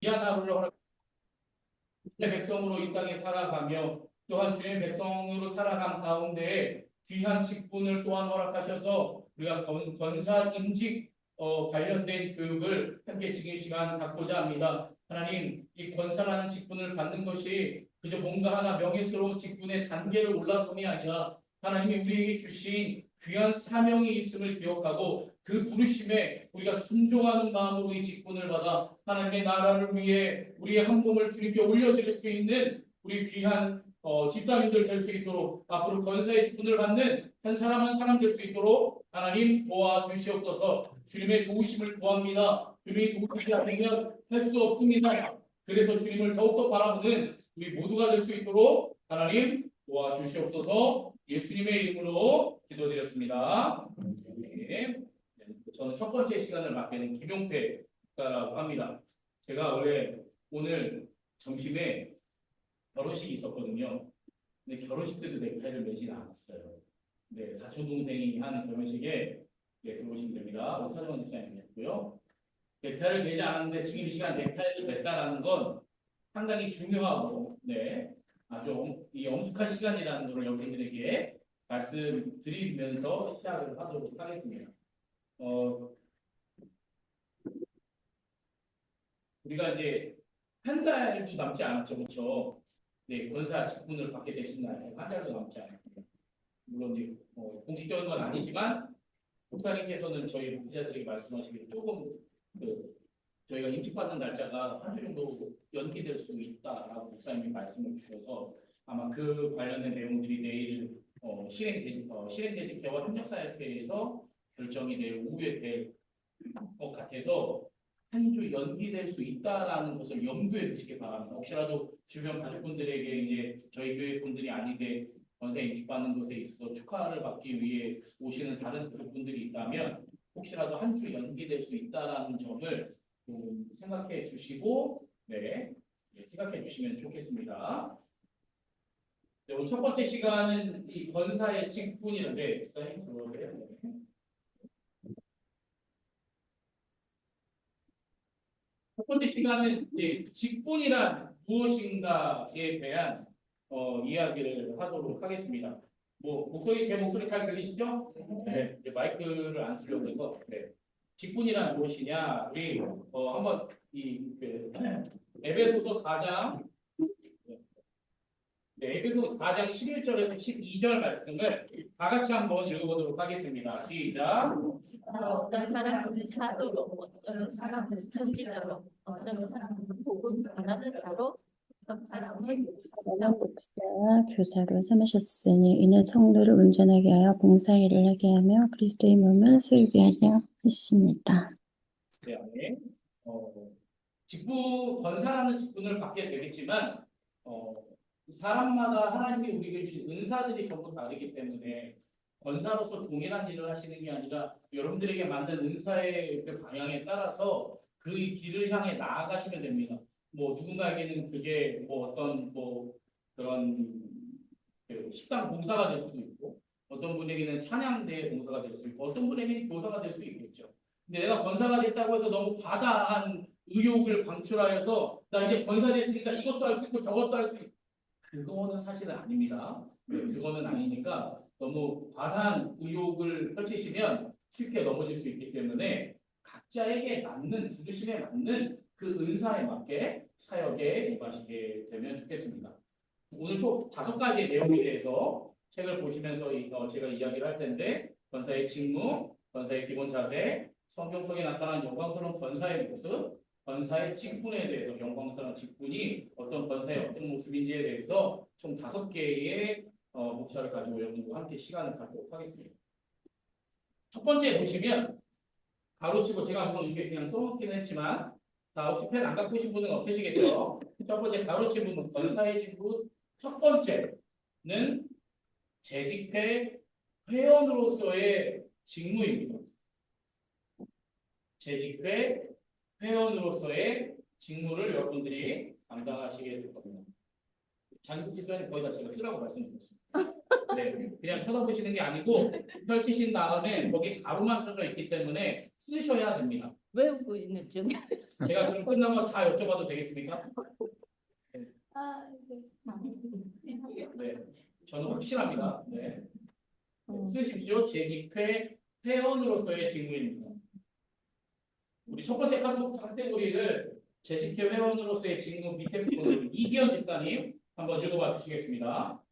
미안하를 허락 주님의 백성으로 이 땅에 살아가며 또한 주님의 백성으로 살아감 가운데 귀한 직분을 또한 허락하셔서 우리가 권사 임직 관련된 교육을 함께 지금 시간 갖고자 합니다. 하나님, 이 권사라는 직분을 갖는 것이 그저 뭔가 하나 명예스러운 직분의 단계를 올라섬이 아니라 하나님이 우리에게 주신 귀한 사명이 있음을 기억하고 그 부르심에 우리가 순종하는 마음으로 이 직분을 받아 하나님의 나라를 위해 우리의 한 몸을 주님께 올려드릴 수 있는 우리 귀한 집사님들 될 수 있도록 앞으로 권사의 직분을 받는 한 사람 한 사람 될 수 있도록 하나님 도와주시옵소서. 주님의 도우심을 구합니다. 주님이 도우시지 않으면 할 수 없습니다. 그래서 주님을 더욱더 바라보는 우리 모두가 될 수 있도록 하나님 도와주시옵소서. 예수님의 이름으로 기도드렸습니다. 네. 저는 첫 번째 시간을 맡게 된 김용태 목사라고 합니다. 제가 원래 오늘 점심에 결혼식이 있었거든요. 근데 결혼식 때도 넥타이를 매지는 않았어요. 네, 사촌 동생이 하는 결혼식에 들어오시면 됩니다. 우리 서정원 집사님이었고요. 넥타이를 매지 않았는데 지금 이 시간 넥타이를 맸다라는 건 상당히 중요하고, 네, 아주 이 엄숙한 시간이라는 것을 여러분들에게 말씀드리면서 시작을 하도록 하겠습니다. 우리가 이제 한 달도 남지 않았죠, 그렇죠? 네, 권사 직분을 받게 되신 날 한 달도 남지 않았습니다. 물론 이제 공식적인 건 아니지만 목사님께서는 저희 목회자들에게 말씀하시기를 조금 저희가 임직받는 날짜가 한 주 정도 연기될 수 있다라고 목사님이 말씀을 주셔서 아마 그 관련된 내용들이 내일 실행재직 개와 협력사협회에서 결정이 내일 오후에 될 것 같아서 한 주 연기될 수 있다라는 것을 염두에 두시기 바랍니다. 혹시라도 주변 가족분들에게 이제 저희 교회 분들이 아니되 권세 임직받는 것에 있어서 축하를 받기 위해 오시는 다른 분들이 있다면 혹시라도 한 주 연기될 수 있다라는 점을 생각해 주시고 생각해 주시면 좋겠습니다. 네, 오늘 첫 번째 시간은 이 권사의 직분이란데 첫 번째 시간은 직분이란 무엇인가에 대한 이야기를 하도록 하겠습니다. 제 목소리 잘 들리시죠? 네, 이제 마이크를 안 쓰려고 해서 직분이란 무엇이냐? 우리 한번 에베소서 4장 에베소서 4장 11절에서 12절 말씀을 다 같이 한번 읽어보도록 하겠습니다. 시작. 어떤 사람은 사도로, 어떤 사람은 선지자로, 어떤 사람은 복음 전하는 자로, 어떤 사람은 목사와 교사로 삼으셨으니 이는 성도를 온전하게 하여 봉사일을 하게 하며 그리스도의 몸을 세우게 하려 하십니다. 네, 권사라는 직분을 받게 되겠지만 사람마다 하나님이 우리에게 주신 은사들이 전부 다르기 때문에 권사로서 동일한 일을 하시는 게 아니라 여러분들에게 만든 은사의 그 방향에 따라서 그 길을 향해 나아가시면 됩니다. 누군가에게는 그게 어떤 그런 식당 봉사가 될 수도 있고 어떤 분에게는 찬양대 봉사가 될 수 있고 어떤 분에게는 교사가 될 수 있겠죠. 근데 내가 권사가 됐다고 해서 너무 과다한 의욕을 방출하여서 나 이제 권사 됐으니까 이것도 할 수 있고 저것도 할 수 있고 그거는 사실은 아닙니다. 그거는 아니니까 너무 과다한 의욕을 펼치시면 쉽게 넘어질 수 있기 때문에 각자에게 맞는 부르심에 맞는 그 은사에 맞게 사역에 임하시게 되면 좋겠습니다. 오늘 총 5가지의 내용에 대해서 책을 보시면서 제가 이야기를 할 텐데 권사의 직무, 권사의 기본 자세, 성경 속에 나타난 영광스러운 권사의 모습, 권사의 직분에 대해서 영광스러운 직분이 어떤 권사의 어떤 모습인지에 대해서 총 5개의 목차를 가지고 여러분과 함께 시간을 갖도록 하겠습니다. 첫 번째 보시면 가로치고 제가 물론 이게 그냥 써놓긴 했지만 혹시 펜 안 갖고 오신 분은 없으시겠죠? 첫 번째 가로치고는 권사의 직분 첫 번째는 재직회 회원으로서의 직무입니다. 재직회 회원으로서의 직무를 여러분들이 감당하시게 될 겁니다. 장숙 집사님 거의 다 제가 쓰라고 말씀드렸습니다. 네, 그냥 쳐다보시는 게 아니고 펼치신 다음에 거기 가로만 쳐져 있기 때문에 쓰셔야 됩니다. 외우고 있는 중. 제가 그럼 끝나고 다 여쭤봐도 되겠습니까? 아, 네. 네, 저는 확실합니다. 네, 어. 쓰십시오. 재직회 회원으로서의 직무입니다. 우리 첫 번째 카테고리를 재직회 회원으로서의 직무 밑에 부분을 이기현 집사님 한번 읽어봐 주시겠습니다.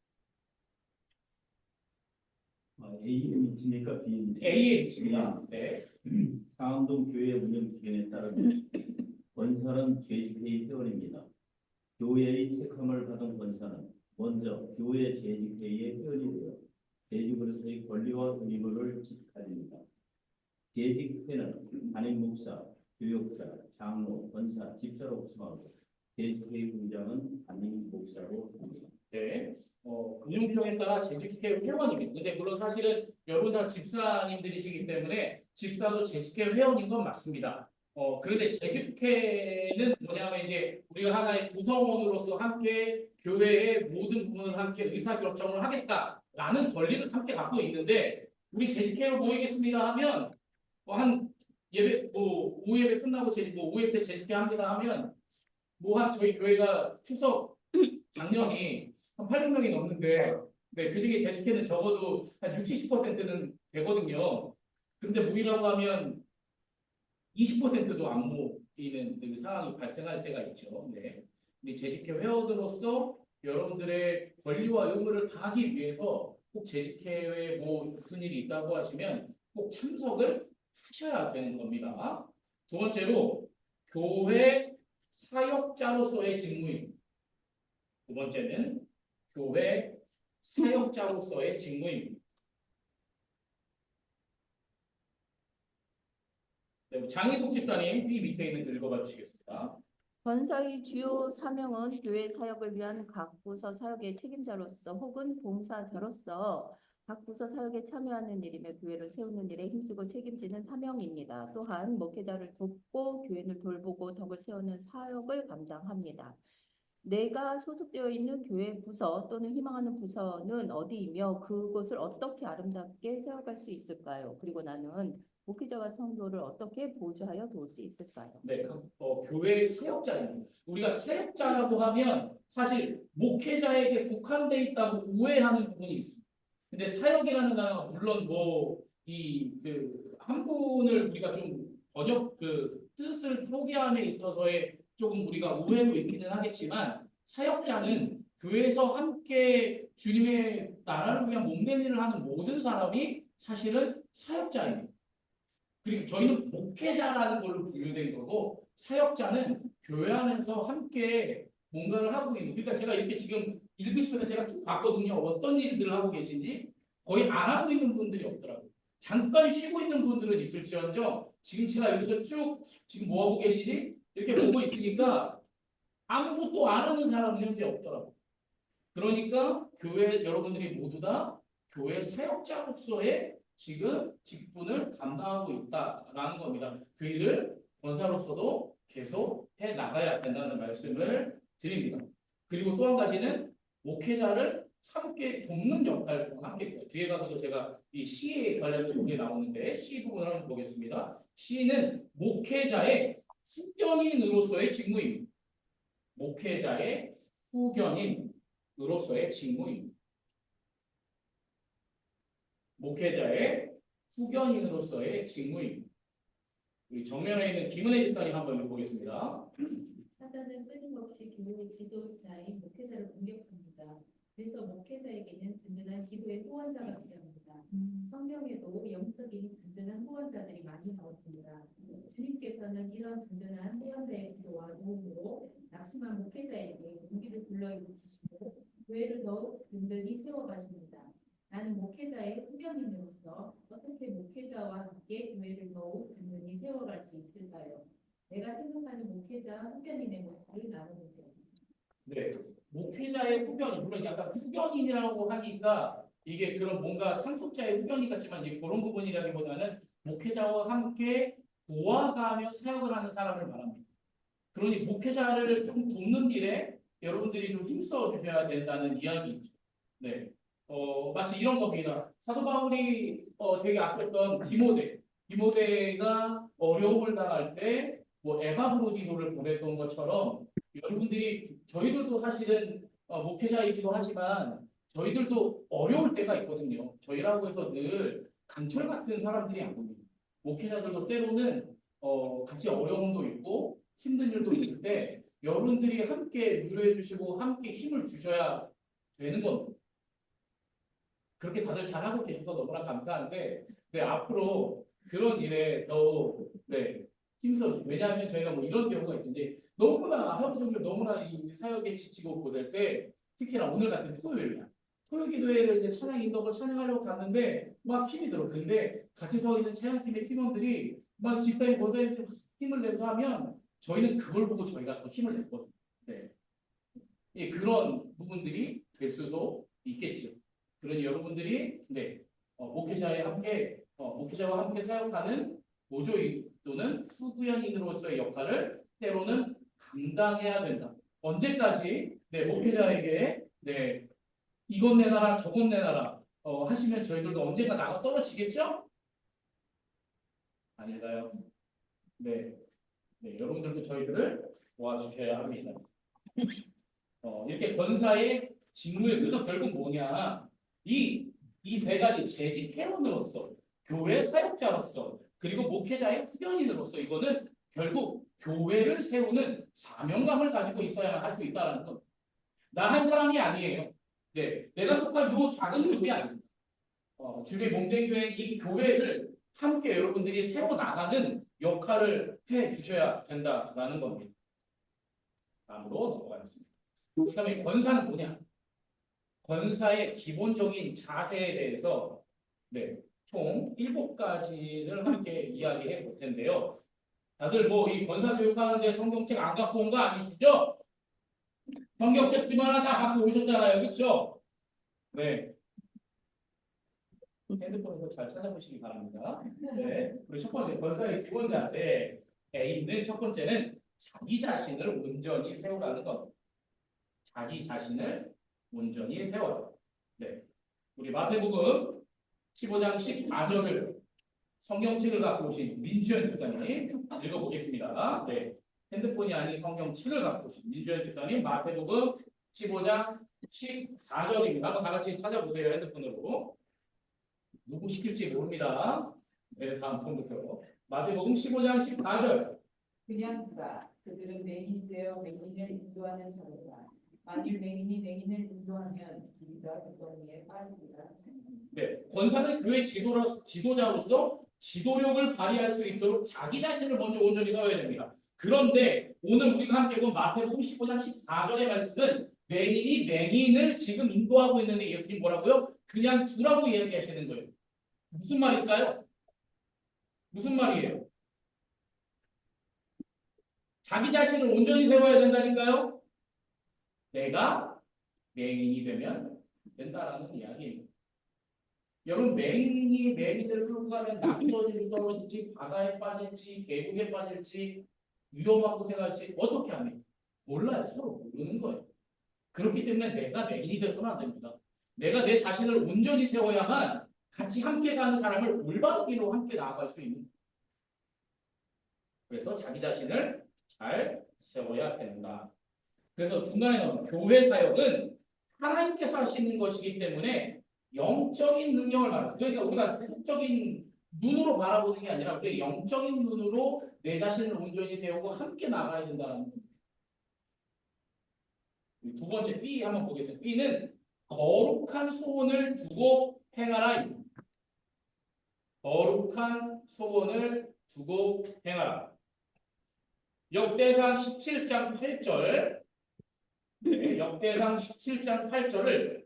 AM입니까? B입니까? A입니다. 네. 상암동 교회 운영 기준에 따르면 권사는 재직회의 회원입니다. 교회의 택함을 받은 권사는 먼저 교회 재직회의의 회원이 되어 재직으로서의 권리와 의무를 지켜집니다. 재직회는 담임 목사, 교역자, 장로, 권사, 집사로 구성하고 재직회의 부장은 담임 목사로 합니다. 네. 운영 규정에 따라 재직회 회원입니다. 근데 물론 사실은 여러분 다 집사님들이시기 때문에 집사도 재직회 회원인 건 맞습니다. 그런데 재직회는 뭐냐면 이제 우리가 하나의 구성원으로서 함께 교회의 모든 부분을 함께 의사결정을 하겠다라는 권리를 함께 갖고 있는데 우리 재직회로 모이겠습니다 하면 한 예배 오후 예배 끝나고 오후 예배 때 재직회 합니다 하면 한 저희 교회가 추석 작년이 한 800명이 넘는데 네, 그중에 재직회는 적어도 한 60, 70%는 되거든요. 근데 모이라고 하면 20%도 안 모이는 그 상황이 발생할 때가 있죠. 네. 근데 재직회 회원으로서 여러분들의 권리와 의무를 다하기 위해서 꼭 재직회에 무슨 일이 있다고 하시면 꼭 참석을 하셔야 되는 겁니다. 두 번째로 교회 사역자로서의 직무입니다. 두 번째는 교회 사역자로서의 직무입니다. 네, 장희숙 집사님 이 밑에 있는 글 읽어봐 주시겠습니다. 권사의 주요 사명은 교회 사역을 위한 각 부서 사역의 책임자로서 혹은 봉사자로서 각 부서 사역에 참여하는 일이며 교회를 세우는 일에 힘쓰고 책임지는 사명입니다. 또한 목회자를 돕고 교회를 돌보고 덕을 세우는 사역을 감당합니다. 내가 소속되어 있는 교회 부서 또는 희망하는 부서는 어디이며 그곳을 어떻게 아름답게 세워갈 수 있을까요? 그리고 나는 목회자와 성도를 어떻게 보좌하여 도울 수 있을까요? 네, 교회 사역자입니다. 우리가 사역자라고 하면 사실 목회자에게 국한돼 있다고 오해하는 부분이 있습니다. 근데 사역이라는 단어가 물론 한 분을 우리가 좀 번역 뜻을 포기함에 있어서의 조금 우리가 오해로 있기는 하겠지만 사역자는 교회에서 함께 주님의 나라를 위한 몸된 일을 하는 모든 사람이 사실은 사역자입니다. 그리고 저희는 목회자라는 걸로 분류된 거고 사역자는 교회 안에서 함께 뭔가를 하고 있는 그러니까 제가 이렇게 지금 읽으시면서 제가 쭉 봤거든요. 어떤 일들을 하고 계신지 거의 안 하고 있는 분들이 없더라고요. 잠깐 쉬고 있는 분들은 있을지언정 지금 제가 여기서 쭉 지금 뭐 하고 계시지? 이렇게 보고 있으니까 아무것도 안 하는 사람은 현재 없더라고요. 그러니까 교회 여러분들이 모두 다 교회 사역자로서의 지금 직분을 감당하고 있다라는 겁니다. 그 일을 권사로서도 계속 해 나가야 된다는 말씀을 드립니다. 그리고 또 한 가지는 목회자를 함께 돕는 역할도 함께 있어요. 뒤에 가서도 제가 이 시에 관련된 부분이 나오는데 시 부분을 한번 보겠습니다. 시는 목회자의 후견인으로서의 직무입니다. 목회자의 후견인으로서의 직무입니다. 목회자의 후견인으로서의 직무입니다. 우리 정면에 있는 김은혜 집사님 한번 읽어보겠습니다. 사단은 끊임없이 교회 지도자인 목회자를 공격합니다. 그래서 목회자에게는 든든한 기도의 후원자가 필요합니다. 성경에도 영적인 든든한 후원자들이 많이 나옵니다. 주님께서는 이런 든든한 후원자의 기도와 도움으로 낙심한 목회자에게 용기를 불러일으키시고 교회를 더욱 든든히 세워가십니다. 나는 목회자의 후견인으로서 어떻게 목회자와 함께 교회를 더욱 든든히 세워갈 수 있을까요? 내가 생각하는 목회자 후견인의 모습을 나눠보세요. 네, 목회자의 후견인, 물론 약간 후견인이라고 하니까 이게 그런 뭔가 상속자의 후견인 같지만 이제 그런 부분이라기보다는 목회자와 함께 도와가며 사역을 하는 사람을 말합니다. 그러니 목회자를 좀 돕는 일에 여러분들이 좀 힘써 주셔야 된다는 이야기죠. 네, 마치 이런 겁니다. 사도 바울이 되게 아꼈던 디모데가 어려움을 당할 때 뭐 에바브로디도를 보냈던 것처럼 여러분들이 저희들도 사실은 목회자이기도 하지만 저희들도 어려울 때가 있거든요. 저희라고 해서 늘 강철 같은 사람들이 아닙니다. 목회자들도 때로는 같이 어려움도 있고 힘든 일도 있을 때 여러분들이 함께 위로해 주시고 함께 힘을 주셔야 되는 겁니다. 그렇게 다들 잘하고 계셔서 너무나 감사한데 네, 앞으로 그런 일에 더욱 네, 힘써 왜냐하면 저희가 뭐 이런 경우가 있는데 너무나 하루 종일 너무나 이 사역에 지치고 고될 때 특히나 오늘 같은 토요일 기도회를 이제 찬양 인도를 찬양하려고 갔는데 막 힘이 들어. 근데 같이 서 있는 찬양팀의 팀원들이 막 집사님 권사님들 힘을 내서 하면 저희는 그걸 보고 저희가 더 힘을 냈거든요. 네. 예, 그런 부분들이 될 수도 있겠죠. 그러니 여러분들이 네, 목회자와 함께 사역하는 모조인 또는 후구현인으로서의 역할을 때로는 감당해야 된다. 언제까지 네, 목회자에게 네, 이것 내놔라 저것 내놔라 하시면 저희들도 언젠가 나가 떨어지겠죠? 아닌가요? 네, 네, 여러분들도 저희들을 도와주셔야 합니다. 이렇게 권사의 직무에 그래서 결국 뭐냐 이 세 가지 재직 회원으로서 교회 사역자로서 그리고 목회자의 후견인으로서 이거는 결국 교회를 세우는 사명감을 가지고 있어야만 할 수 있다는 것. 나 한 사람이 아니에요. 네, 내가 속한 요 작은 그룹이 아닙니다. 주의 몸된 교회 이 교회를 함께 여러분들이 세워 나가는 역할을 해 주셔야 된다라는 겁니다. 다음으로 넘어가겠습니다. 그다음에 권사는 뭐냐? 권사의 기본적인 자세에 대해서 네, 총 7가지를 함께 이야기해 볼 텐데요. 다들 뭐 이 권사 교육하는데 성경책 안 갖고 온 거 아니시죠? 성경책 집 하나 다 갖고 오셨잖아요. 그렇죠? 네. 핸드폰에서 잘 찾아보시기 바랍니다. 네. 우리 첫 번째 권사의 기본 자세에 있는 첫 번째는 자기 자신을 온전히 세우라는 것. 자기 자신을 온전히 세워라. 네. 우리 마태복음 15장 14절을 성경책을 갖고 오신 민주현 집사님 읽어보겠습니다. 네. 핸드폰이 아닌 성경책을 갖고 오신 민주현 집사님 마태복음 15장 14절입니다. 한번 다 같이 찾아보세요. 핸드폰으로. 누구 시킬지 모릅니다. 네, 다음 번부터. 마태복음 15장 14절. 그냥 두라. 그들은 맹인이 되어 맹인을 인도하는 자로다. 만일 맹인이 맹인을 인도하면 우리가 구덩이에 빠지리라. 네, 권사는 교회 지도자로서 지도력을 발휘할 수 있도록 자기 자신을 먼저 온전히 세워야 됩니다. 그런데 오늘 우리가 함께 본 마태복음 15장 14절의 말씀은 맹인이 맹인을 지금 인도하고 있는데 예수님 뭐라고요? 그냥 두라고 이야기하시는 거예요. 무슨 말일까요? 무슨 말이에요? 자기 자신을 온전히 세워야 된다니까요? 내가 맹인이 되면 된다라는 이야기입니다. 여러분 맹인이 맹인을 끌고 가면 낙서지로 떨어질지 바다에 빠질지 계곡에 빠질지 위험한 곳에 갈지 어떻게 합니까? 몰라요. 서로 모르는 거예요. 그렇기 때문에 내가 맹인이 돼서는 안 됩니다. 내가 내 자신을 온전히 세워야만 같이 함께 가는 사람을 올바른 길로 함께 나아갈 수 있는. 그래서 자기 자신을 잘 세워야 된다. 그래서 중간에 나오는 교회 사역은 하나님께서 하시는 것이기 때문에 영적인 능력을 말합니다. 그러니까 우리가 세속적인 눈으로 바라보는 게 아니라 우리가 영적인 눈으로 내 자신을 온전히 세우고 함께 나가야 된다는 겁니다. 두 번째 B 한번 보겠습니다. B는 거룩한 소원을 두고 행하라. 거룩한 소원을 두고 행하라. 역대상 17장 8절. 네, 역대상 17장 8절을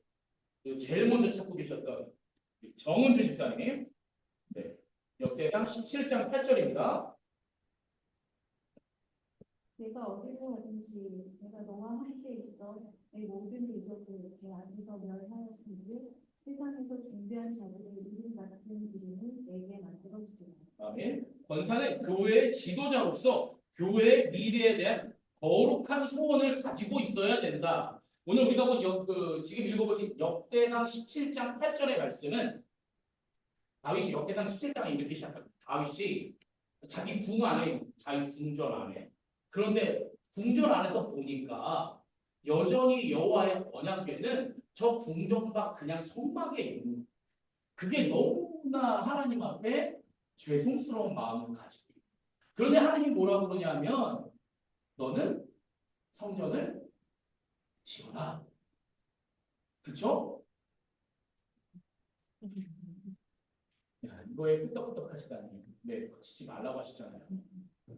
제일 먼저 찾고 계셨던 정은주 집사님. 네, 역대상 17장 8절입니다. 내가 어디로 가든지 내가 너와 함께 있어 내 모든 대적을 내 앞에서 멸하였은지 세상에서 준비한 자들의 이름 같은 이름을 내게 만들어 주리라. 아멘. 권사는 교회의 지도자로서 교회의 미래에 대한 거룩한 소원을 가지고 있어야 된다. 오늘 우리가 본 지금 읽어보신 역대상 17장 8절의 말씀은 다윗이 역대상 17장에 이렇게 시작합니다. 다윗이 자기 궁 안에, 자기 궁전 안에. 그런데 궁전 안에서 보니까 여전히 여호와의 언약궤는 저 궁전 밖 그냥 성막에 있는 거예요. 그게 너무나 하나님 앞에 죄송스러운 마음을 가지고 있어요. 그런데 하나님 뭐라고 그러냐면 너는 성전을 지어라. 그쵸? 야, 이거에 끄덕끄덕 하시다니. 네, 짓지 말라고 하시잖아요.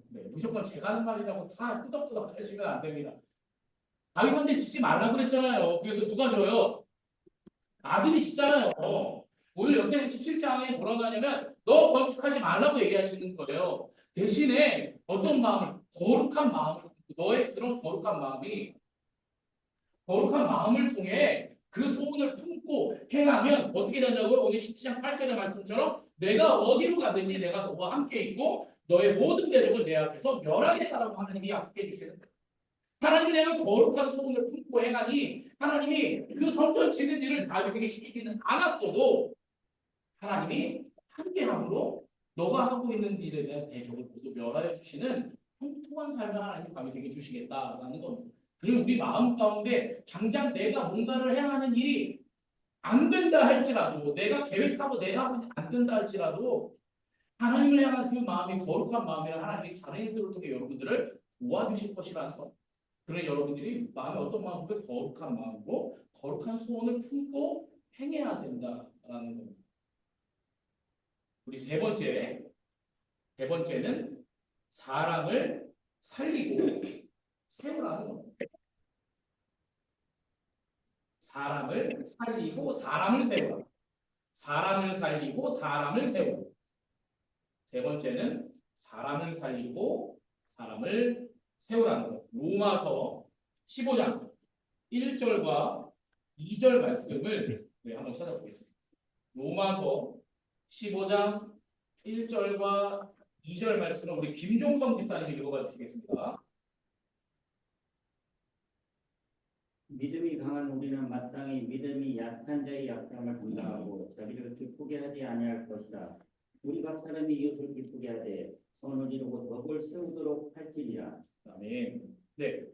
네, 무조건 제가 하는 말이라고 다 끄덕끄덕 하시면 안 됩니다. 다윗한테 짓지 말라고 그랬잖아요. 그래서 누가 져요? 아들이 짓잖아요. 오늘 역대 17장에 뭐라고 하냐면 너 건축하지 말라고 얘기하시는 거예요. 대신에 어떤 마음을, 거룩한 마음을, 너의 그런 거룩한 마음을 통해 그 소원을 품고 행하면 어떻게 되냐고요? 오늘 17장 8절의 말씀처럼 내가 어디로 가든지 내가 너와 함께 있고 너의 모든 대적을 내 앞에서 멸하겠다라고 하나님이 약속해 주시는 거예요. 하나님이 내가 거룩한 소원을 품고 행하니 하나님이 그 성전 짓는 일을 다윗에게 시키지는 않았어도 하나님이 함께함으로 너가 하고 있는 일에 대한 대적을 모두 멸하여 주시는 통통한 삶을 하나님이 다윗에게 주시겠다라는 겁니다. 그리고 우리 마음 가운데 당장 내가 뭔가를 행하는 일이 안 된다 할지라도 내가 계획하고 내가 하고 안 된다 할지라도 하나님을 향한 그 마음이 거룩한 마음이라 하나님이 다른 일들을 통해 여러분들을 도와주실 것이라는 것. 그런 여러분들이 마음에 어떤 마음으로 거룩한 마음으로 거룩한 소원을 품고 행해야 된다라는 겁니다. 우리 세 번째는 사람을 살리고 세우라는 겁니다. 사람을 살리고 사람을 세우라. 사람을 살리고 사람을 세우라. 세 번째는 사람을 살리고 사람을 세우라는 것. 로마서 15장 1절과 2절 말씀을 한번 찾아보겠습니다. 로마서 15장 1절과 2절 말씀을 우리 김종성 집사님이 읽어봐 주시겠습니다. 믿음이 강한 우리는 마땅히 믿음이 약한 자의 약함을 감당하고 자기를 기쁘게 하지 아니할 것이라. 우리 각 사람이 이웃을 기쁘게 하되 선을 이루고 덕을 세우도록 할지니라. 아멘. 네.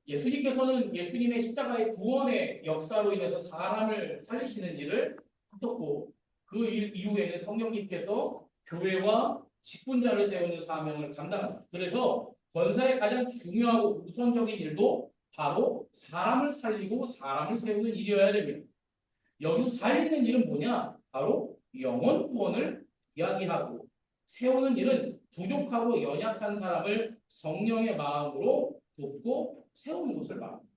예수님께서는 예수님의 십자가의 구원의 역사로 인해서 사람을 살리시는 일을 하셨고 그 일 이후에는 성령님께서 교회와 직분자를 세우는 사명을 감당합니다. 그래서 권사의 가장 중요하고 우선적인 일도 바로 사람을 살리고 사람을 세우는 일이어야 됩니다. 여기서 살리는 일은 뭐냐? 바로 영혼 구원을 이야기하고 세우는 일은 부족하고 연약한 사람을 성령의 마음으로 돕고 세우는 것을 말합니다.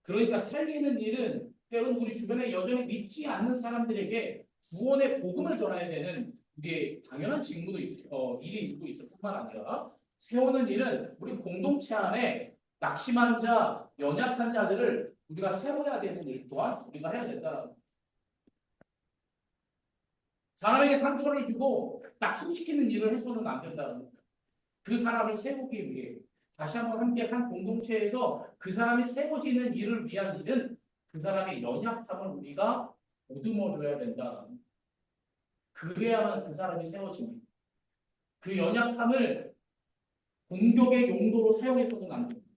그러니까 살리는 일은 때로는 우리 주변에 여전히 믿지 않는 사람들에게 구원의 복음을 전해야 되는 우리의 당연한 직무도 일이 있을 뿐만 아니라 세우는 일은 우리 공동체 안에 낙심한 자, 연약한 자들을 우리가 세워야 되는 일 또한 우리가 해야 된다. 사람에게 상처를 주고 낙심시키는 일을 해서는 안 된다. 그 사람을 세우기 위해 다시 한번 함께 한 공동체에서 그 사람이 세워지는 일을 위한 일은 그 사람의 연약함을 우리가 보듬어줘야 된다. 그래야만 그 사람이 세워집니다. 그 연약함을 공격의 용도로 사용해서는 안 됩니다.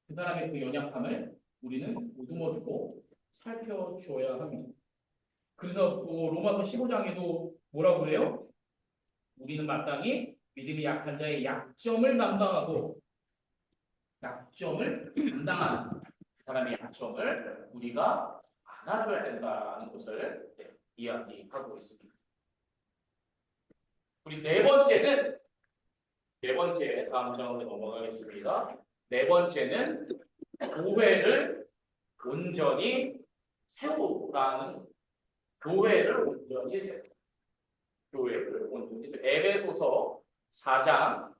그 사람의 그 연약함을 우리는 보듬어주고 살펴줘야 합니다. 그래서 로마서 15장에도 뭐라고 그래요? 우리는 마땅히 믿음이 약한 자의 약점을 담당하고 약점을 담당하는 그 사람의 약점을 우리가 안아줘야 된다는 것을 이야기하고 있습니다. 우리 네 번째 다음 장으로 넘어가겠습니다. 네 번째는 교회를 온전히 세우라는 교회를 온전히 세우. 교회를 온전히 세우. 에베소서 4장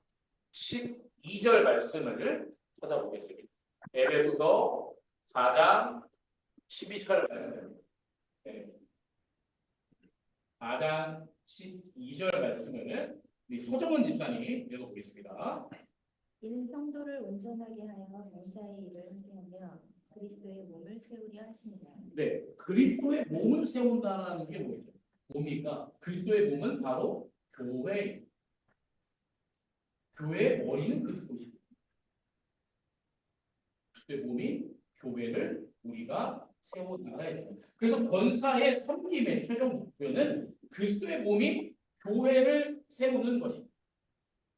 12절 말씀을 찾아보겠습니다. 에베소서 4장 12절 말씀. 네. 4장 12절 말씀을 우리 서정은 집사님이 읽어보겠습니다. 이는 성도를 온전하게 하여 범사의 일을 하게 하며 그리스도의 몸을 세우려 하십니다. 네, 그리스도의 몸을 세운다는 게 뭐죠? 뭡니까? 그리스도의 몸은 바로 교회의 머리는 그리스도시고 그리스도의 몸인 교회를 우리가 세워 나가야 돼요. 그래서 권사의 섬김의 최종 목표는 그리스도의 몸인 교회를 세우는 것입니다.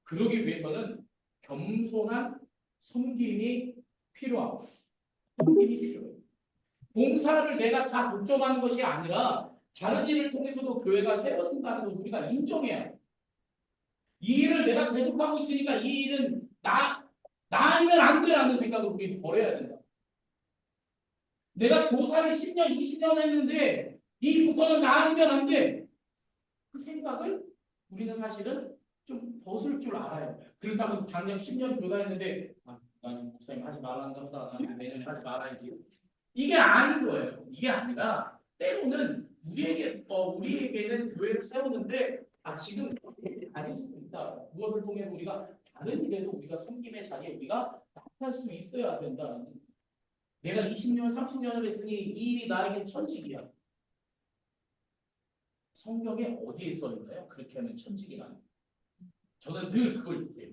그러기 위해서는 겸손한 섬김이 필요하고 섬김이 필요해요. 봉사를 내가 다 독점하는 것이 아니라 다른 일을 통해서도 교회가 세워진다는 걸 우리가 인정해야 해요. 이 일을 내가 계속하고 있으니까 이 일은 나 아니면 안 돼라는 생각을 우리 버려야 된다. 내가 교사를 10년, 20년 했는데 이 부서는 나 아니면 안 돼. 그 생각을 우리는 사실은 좀 벗을 줄 알아요. 그렇다고 해서 작년 10년 교사했는데 난 목사님 하지 말라는 보다 난 내년에 하지 말아야지. 이게 아닌 거예요. 이게 아니라 때로는 우리에게는 교회를 세우는데 지금 아닐 수 있다. 무엇을 통해서 우리가 다른 일에도 우리가 섬김의 자리에 우리가 나타날 수 있어야 된다는 거예요. 내가 20년, 30년을 했으니 이 일이 나에겐 천직이야. 성경에 어디에 써 있나요? 그렇게 하면 천직이라는. 저는 늘 그걸 얘기해요.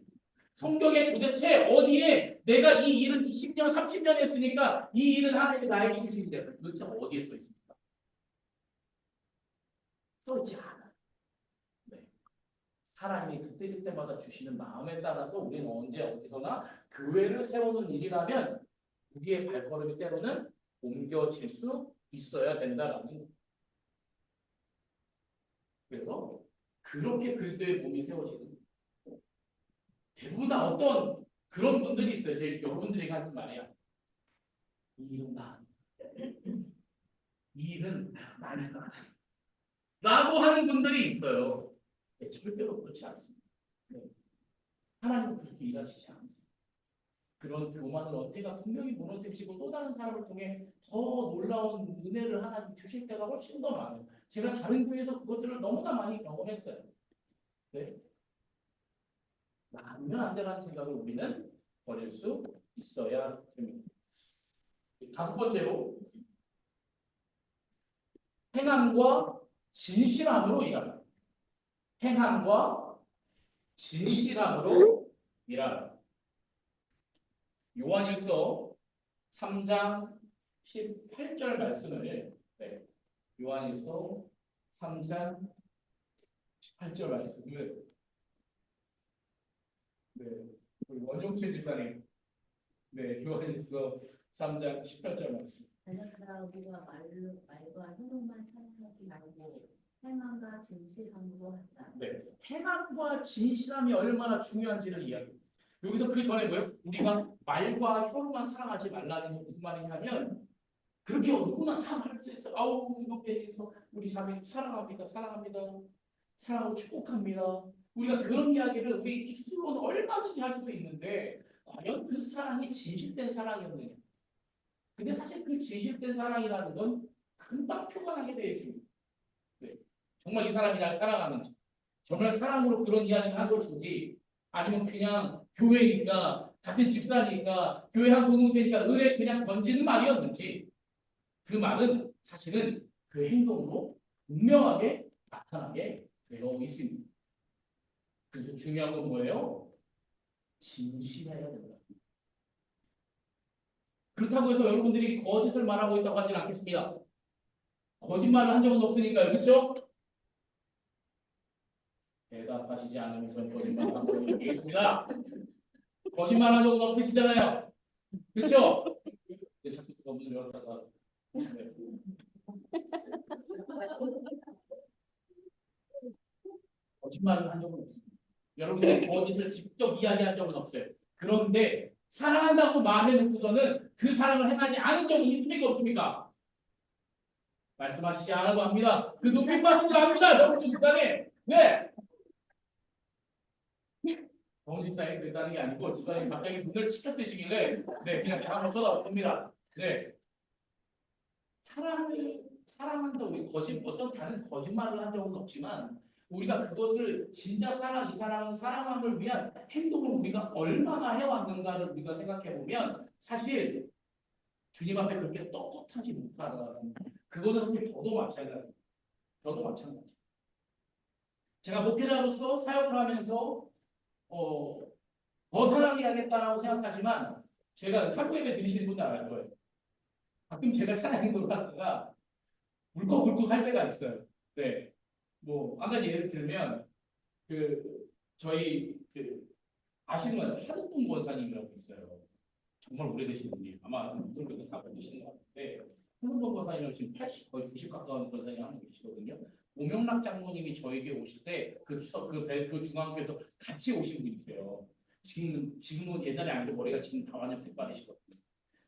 성경에 도대체 어디에 내가 이 일을 20년, 30년 했으니까 이 일은 하나님이 나에게 주신대. 도대체 어디에 써 있습니까? 써 있지 않아요. 네. 하나님이 그때그때마다 주시는 마음에 따라서 우리는 언제 어디서나 교회를 세우는 일이라면 우리의 발걸음이 때로는 옮겨질 수 있어야 된다라는 거예요. 그래서 그렇게 그리스도의 몸이 세워지는 대부분 다 어떤 그런 분들이 있어요. 여러분들이 하는 말이야. 이 일은 이 일은 나니까 라고 하는 분들이 있어요. 네, 절대로 그렇지 않습니다. 네. 하나님은 그렇게 일하시지 않습니다. 그런 교만을 언제가 분명히 무너뜨리시고 또 다른 사람을 통해 더 놀라운 은혜를 하나님 주실 때가 훨씬 더 많아요. 제가 다른 교회에서 그것들을 너무나 많이 경험했어요. 네? 나면 안 되라는 생각을 우리는 버릴 수 있어야 됩니다. 다섯 번째로 행함과 진실함으로 일하라. 행함과 진실함으로 일하라. 요한일서 3장 18절 말씀을 요한일서 3장 18절 말씀을 우리 원용철 집사님 요한일서 3장 18절 말씀. 그러나 우리가 말과 행동만 사랑하기 말고 행함과 진실함으로 하자. 네, 행함과 진실함이 얼마나 중요한지를 이야기합니다. 여기서 그 전에 뭐예요? 우리가 말과 혀로만 사랑하지 말라는 게 무슨 말이냐면 그렇게 누구나 다 말할 수 있어요. 아우 이렇게 해서 우리 자매 사랑합니다. 사랑하고 축복합니다. 우리가 그런 이야기를 우리 입술로는 얼마든지 할 수 있는데 과연 그 사랑이 진실된 사랑이었느냐? 근데 사실 그 진실된 사랑이라는 건 금방 표현하게 되어 있습니다. 네. 정말 이 사람이 날 사랑하는지, 정말 사랑으로 그런 이야기를 한 것인지, 아니면 그냥 교회니까, 같은 집사니까, 교회 한 공동체니까 의뢰 그냥 던지는 말이었는지, 그 말은 사실은 그 행동으로 분명하게 나타나게 되어 있습니다. 그래서 중요한 건 뭐예요? 진실해야 된다. 그렇다고 해서 여러분들이 거짓을 말하고 있다고 하진 않겠습니다. 거짓말을 한 적은 없으니까요. 그렇죠? 대답하시지 않으면 전 거짓말 하고 얘기하겠습니다. 거짓말 한 적은 없으시잖아요. 그렇죠? 자꾸 문을 열었다가 거짓말을 한 적은 없습니다. 여러분들이 거짓을 직접 이야기한 적은 없어요. 그런데 사랑한다고 말해놓고서는 그 사랑을 행하지 않은 적은 있습니까? 없습니까? 말씀하시지 않아도 합니다. 그 높임 받은 줄 압니다. 여러분들 집단에. 네. 정훈 집사님 그랬다는 게 아니고 집사님 갑자기 눈을 치켜뜨시길래 그냥 제가 한번 쳐다봅니다. 네. 사랑한다 우리 어떤 다른 거짓말을 한 적은 없지만 우리가 그것을 진짜 이 사랑은 사랑함을 위한 행동을 우리가 얼마나 해왔는가를 우리가 생각해 보면 사실 주님 앞에 그렇게 떳떳하지 못하다는 그거는 사실 저도 마찬가지예요. 제가 목회자로서 사역을 하면서 더 사랑해야겠다라고 생각하지만 제가 사부 예배 들으시는 분들 알 거예요. 가끔 제가 찬양으로 하다가 울컥울컥 할 때가 있어요. 네. 뭐 한 가지 예를 들면 저희 아시는 거예요. 하득동 권사님이라고 있어요. 정말 오래되신 분이 아마 분들도 다 보시는 것 같은데 하득동 권사님은 지금 80 거의 90 가까운 권사님 한 분 계시거든요. 오명락 장로님이 저에게 오실 때 그 중앙교에서 같이 오신 분이세요. 지금은 옛날에 아니고 머리가 지금 다 완전 백발이시거든요.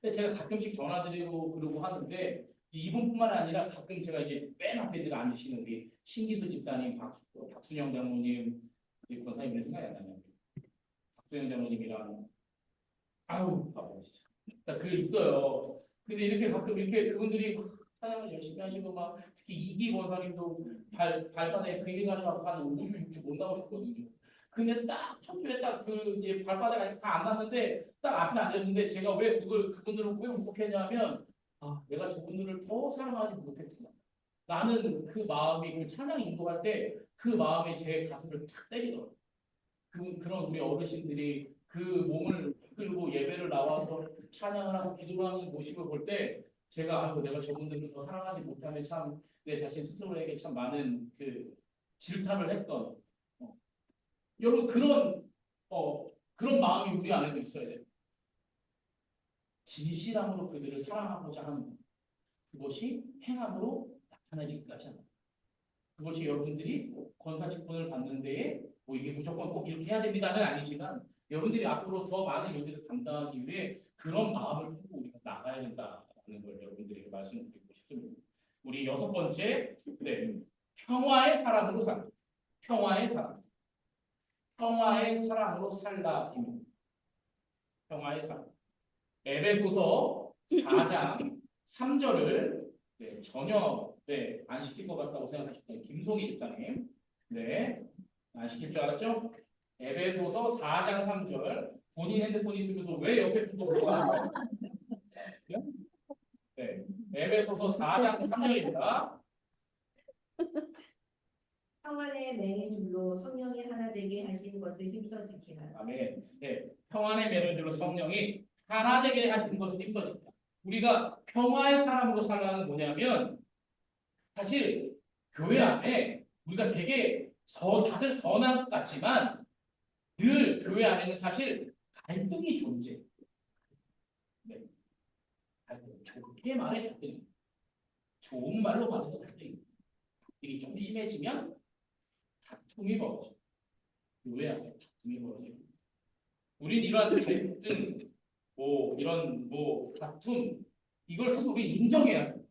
근데 제가 가끔씩 전화드리고 그러고 하는데 이분뿐만 아니라 가끔 제가 이제 맨 앞에 들 앉으시는 우리 신기수 집사님, 박순영 장로님, 권사님들 생각이 안 나요. 박순영 장로님이랑 아우 바보 진짜. 그 있어요. 근데 이렇게 가끔 이렇게 그분들이 찬양을 열심히 하시고 막 특히 이기 권사님도 발바닥에 그게 가셔서 한 5주 6주 못 나오셨거든요. 근데 딱 첫 주에 딱 이제 발바닥이 다 안 났는데 딱 앞에 앉았는데 제가 왜 그분들을 왜 울컥했냐면 내가 저분들을 더 사랑하지 못했구나. 나는 그 마음이 그 찬양 인도할 때 그 마음이 제 가슴을 탁 때리더라고요. 그런 우리 어르신들이 그 몸을 끌고 예배를 나와서 찬양을 하고 기도를 하는 모습을 볼 때 제가 내가 저분들을 더 사랑하지 못하면 참 내 자신 스스로에게 참 많은 질타를 했던 여러분 그런 마음이 우리 안에도 있어야 돼요. 진실함으로 그들을 사랑하고자 하는 것. 그것이 행함으로 나타나지까지 합니다. 그것이 여러분들이 권사 직분을 받는 데에 뭐 이게 무조건 꼭 이렇게 해야 됩니다는 아니지만 여러분들이 앞으로 더 많은 일들을 감당하기 위해 그런 마음을 품고 우리가 나가야 된다는 걸 여러분들에게 말씀드리고 싶습니다. 우리 6번째, 평화의 사랑으로 살다. 평화의 사랑. 평화의 사랑으로 살다입니다. 평화의 사랑. 에베소서 4장 3절을 전혀 안 시킬 것 같다고 생각하셨던 김송희 집사님, 안 시킬 줄 알았죠? 에베소서 4장 3절 본인 핸드폰 있으면서 왜 옆에 두고 보는 에베소서 4장 3절입니다. 평안의 맹인 줄로 성령이 하나 되게 하신 것을 힘써 지키라. 아멘. 평안의 매를 줄로 성령이 하나 되게 하신 것을 힘써 지키라. 우리가 평화의 사람으로 살라는 뭐냐면 사실 교회 안에 우리가 되게 다들 선한 것 같지만 늘 교회 안에는 사실 갈등이 존재. 좋게 말해 갈등. 좋은 말로 말해서 갈등이. 갈등이 좀 심해지면 다툼이 벌어져. 교회 안에 다툼이 벌어지고. 우린 이러한 갈등, 이런 다툼 이걸 사실 우리 인정해야 돼.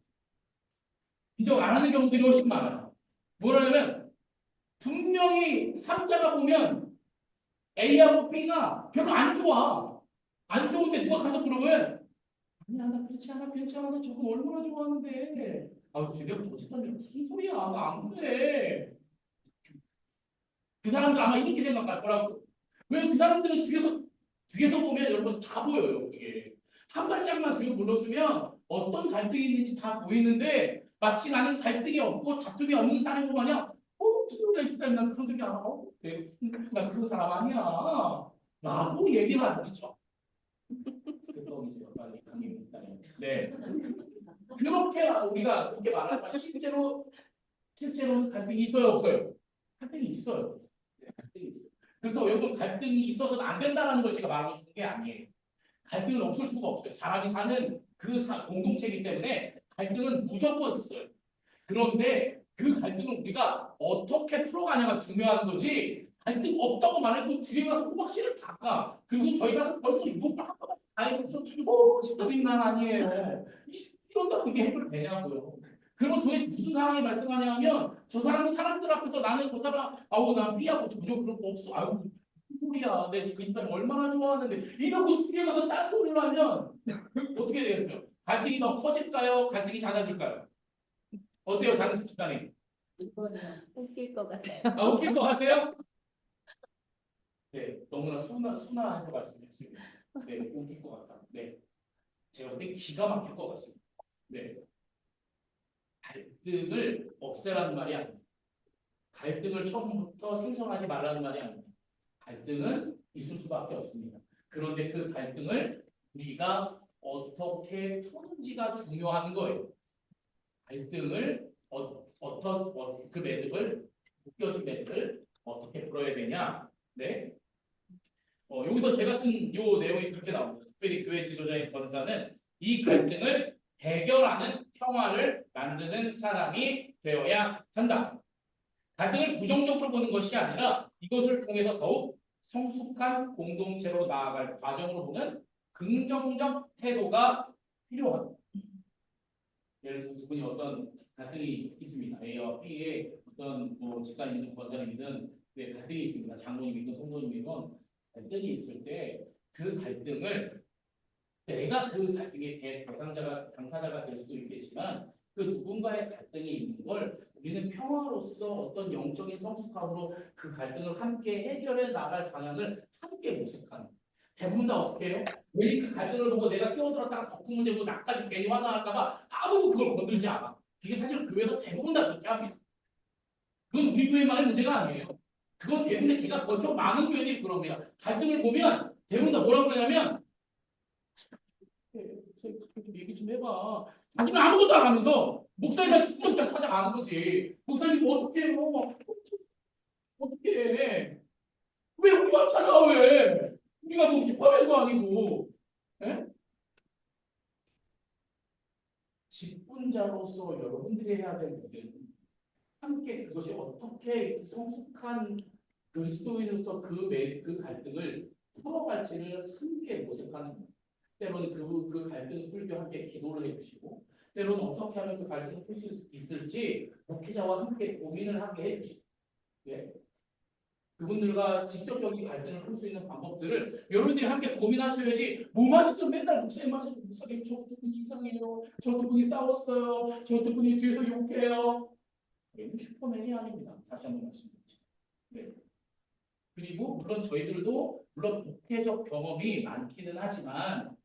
인정 안 하는 경우들이 훨씬 많아요. 뭐라냐면 분명히 3자가 보면 A하고 B가 별로 안 좋아. 안 좋은데 누가 가서 물어보면 아니야 나 그렇지 않아 괜찮아 나 저건 얼마나 좋아하는데 내가 저짓한 일 무슨 소리야 나 안 그래. 그 사람들 아마 이렇게 생각할 거라고. 왜 그 사람들은 뒤에서 보면 여러분 다 보여요. 그게 한 발짝만 뒤로 물러서면 어떤 갈등이 있는지 다 보이는데 마치 나는 갈등이 없고 다툼이 없는 사람인 것 마냥 무슨 소리야 이 사람 난 그런 적이 안 하고 나 그런 사람 아니야 라고 얘기를 안 하죠. 그렇게 우리가 그렇게 말하지만 실제로는 갈등이 있어요 없어요? 갈등이 있어요. 갈등이 있어요. 그렇다고 여러분 갈등이 있어서는 안 된다는 걸 제가 말하고 싶은 게 아니에요. 갈등은 없을 수가 없어요. 사람이 사는 공동체이기 때문에 갈등은 무조건 있어요. 그런데 그 갈등을 우리가 어떻게 풀어가냐가 중요한 거지. 갈등 없다고 말해도 뒤에 가서 호박씨를 닦아. 그리고 저희가 벌써 유혹을 한 번만 다 해서 진짜 민망 아니에요. 이런다고 이게 해결되냐고요. 그럼 도대체 무슨 상황이 발생하냐면 저 사람은 사람들 앞에서 나는 저 사람 난 피하고 전혀 그런 거 없어. 무슨 소리야. 내 그 집사람 얼마나 좋아하는데 이러고 뒤에 가서 딴소리를 하면 어떻게 되겠어요? 갈등이 더 커질까요? 갈등이 작아질까요? 어때요, 장은숙 집사님? 웃길 것 같아요. 웃길 것 같아요? 너무나 순화해서 말씀드렸습니다. 웃길 것 같다. 제가 볼 때 기가 막힐 것 같습니다. 갈등을 없애라는 말이 아닙니다. 갈등을 처음부터 생성하지 말라는 말이 아닙니다. 갈등은 있을 수밖에 없습니다. 그런데 그 갈등을 우리가 어떻게 푸는지가 중요한 거예요. 갈등을 그 매듭을 묶여진 매듭을 어떻게 풀어야 되냐. 네. 여기서 제가 쓴 요 내용이 그렇게 나옵니다. 특별히 교회 지도자인 권사는 이 갈등을 해결하는 평화를 만드는 사람이 되어야 한다. 갈등을 부정적으로 보는 것이 아니라 이것을 통해서 더욱 성숙한 공동체로 나아갈 과정으로 보는 긍정적 태도가 필요하다. 예를 들어서 두 분이 어떤 갈등이 있습니다. A와 B의 어떤 뭐 집단이든 권사님이든 갈등이 있습니다. 장로님이든 성도님이든 갈등이 있을 때 그 갈등을 내가 그 갈등의 당사자가 될 수도 있겠지만 그 누군가의 갈등이 있는 걸 우리는 평화로서 어떤 영적인 성숙함으로 그 갈등을 함께 해결해 나갈 방향을 함께 모색하는. 대부분 다 어떻게 해요? 괜히 그 갈등을 보고 내가 끼어들었다가 더 큰 문제 보고 나까지 괜히 화나갈까봐 아무도 그걸 건들지 않아. 그게 사실 교회에서 대부분 다 그렇게 합니다. 그건 우리 교회만의 문제가 아니에요. 그건 대부분의 제가 거쳐 많은 교회들이 그럽니다. 갈등을 보면 대부분 다 뭐라고 그러냐면 얘기 좀 해봐. 자기는 아무것도 안 하면서 목사님만 죽으면 그냥 찾아가는 거지. 목사님 뭐 어떻게 해요? 어떻게 해? 왜 우리만 찾아와 왜? 우리가 뭐 슈퍼맨도 아니고. 예? 직분자로서 여러분들이 해야 될 일은 함께 그것이 어떻게 성숙한 그리스도인으로서 그 갈등을 풀어갈지를 함께 모색하는 거예요. 때로는 그 갈등을 풀기 함께 기도를 해주시고, 때로는 어떻게 하면 그 갈등을 풀 수 있을지 목회자와 함께 고민을 하게 해주시고, 예? 그분들과 직접적인 갈등을 풀 수 있는 방법들을 여러분들이 함께 고민하셔야지. 뭐만 있으면 맨날 목사님 하셔서 목사님 저 두 분이 이상해요. 저 두 분이 싸웠어요. 저 두 분이 뒤에서 욕해요. 얘는 슈퍼맨이 아닙니다. 다시 한번 말씀드리죠. 네. 그리고 물론 저희들도 물론 목회적 경험이 많기는 하지만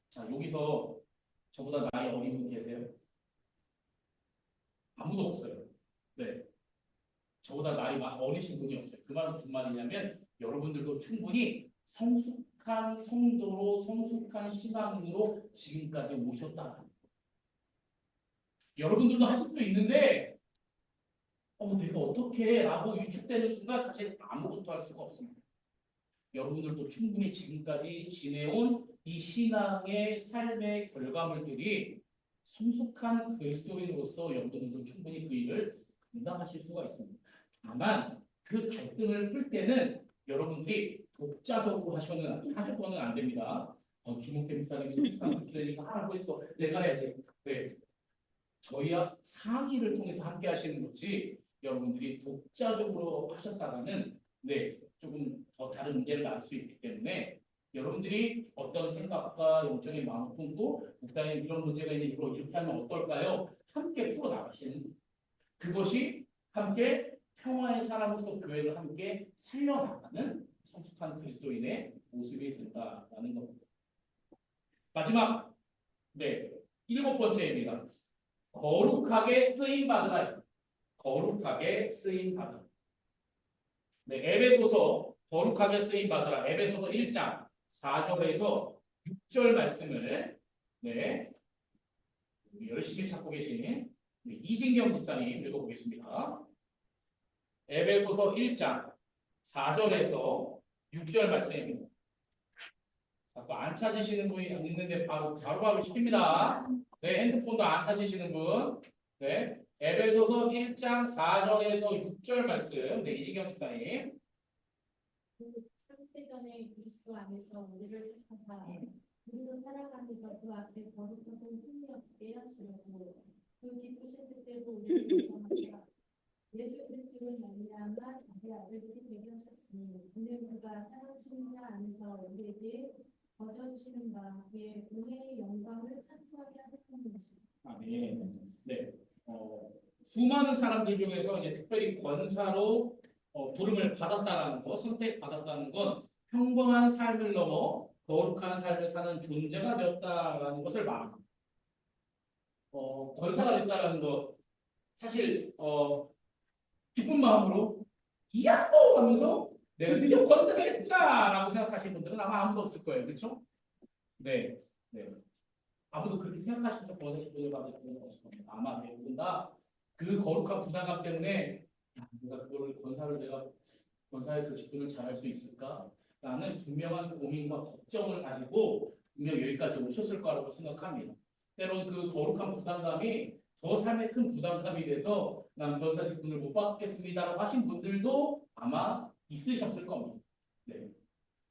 자 여기서 저보다 나이 어린 분 계세요? 아무도 없어요. 네. 저보다 나이 어리신 분이 없어요. 그 말은 무슨 말이냐면 여러분들도 충분히 성숙한 성도로 성숙한 신앙인으로 지금까지 오셨다. 여러분들도 하실 수 있는데 내가 어떻게 라고 위축되는 순간 사실 아무것도 할 수가 없습니다. 여러분들도 충분히 지금까지 지내온 이 신앙의 삶의 결과물들이 성숙한 그리스도인으로서 여러분들도 충분히 그 일을 감당하실 수가 있습니다. 다만 그 갈등을 풀 때는 여러분들이 독자적으로 하셔서는 안 됩니다. 김용태 목사님이 성숙한 그리스도인이니까 하라고 했어. 내가 해야지. 네. 저희와 상의를 통해서 함께 하시는 거지 여러분들이 독자적으로 하셨다가는 조금 더 다른 문제를 낳을 수 있기 때문에 여러분들이 어떤 생각과 영적인 마음을 품고 목사님 이런 문제가 있는데 이렇게 하면 어떨까요? 함께 풀어나가시는 그것이 함께 평화의 사람으로서 교회를 함께 살려나가는 성숙한 그리스도인의 모습이 된다라는 겁니다. 마지막 7번째입니다. 거룩하게 쓰임받으라. 거룩하게 쓰임받으라. 에베소서 거룩하게 쓰임받으라. 에베소서 1장 4절에서 6절 말씀을 열심히 찾고 계신 이진경 목사님 읽어보겠습니다. 에베소서 1장 4절에서 6절 말씀입니다. 안 찾으시는 분이 있는데 바로 시킵니다. 핸드폰도 안 찾으시는 분. 에베소서 1장 4절에서 6절 말씀. 이지경 목사님. 창세전에 그리스도 안에서 우리를 택하사 우리를 살아가면서 그 앞에 거룩하고 힘있게 하시려고 그 기쁘신 뜻대로 우리를 정하사 예수 그리스도를 말미암아 자기 아들들이 되게 하셨으니 이는 그가 사랑하시는 자 안에서 우리에게 거저주시는 바 그의 은혜의 영광을 찬송하게 하셨던 것입니다. 아멘. 수많은 사람들 중에서 이제 특별히 권사로 부름을 받았다라는 것, 선택받았다는 건 평범한 삶을 넘어 거룩한 삶을 사는 존재가 되었다라는 것을 말합니다. 권사가 됐다라는 것, 사실 기쁜 마음으로 야호 하면서 내가 드디어 권사가 됐구나라고 생각하시는 분들은 아마 아무도 없을 거예요. 그렇죠? 네. 네. 아무도 그렇게 생각하시면서 권사 기쁨을 받을 분은 없을 겁니다. 아마 대부분 다 그 거룩한 부담감 때문에 야, 내가 그거를 권사의 그 직분을 잘할 수 있을까? 라는 분명한 고민과 걱정을 가지고 분명 여기까지 오셨을 거라고 생각합니다. 때론 그 거룩한 부담감이 더 삶의 큰 부담감이 돼서 난 권사 직분을 못 받겠습니다라고 하신 분들도 아마 있으셨을 겁니다. 네.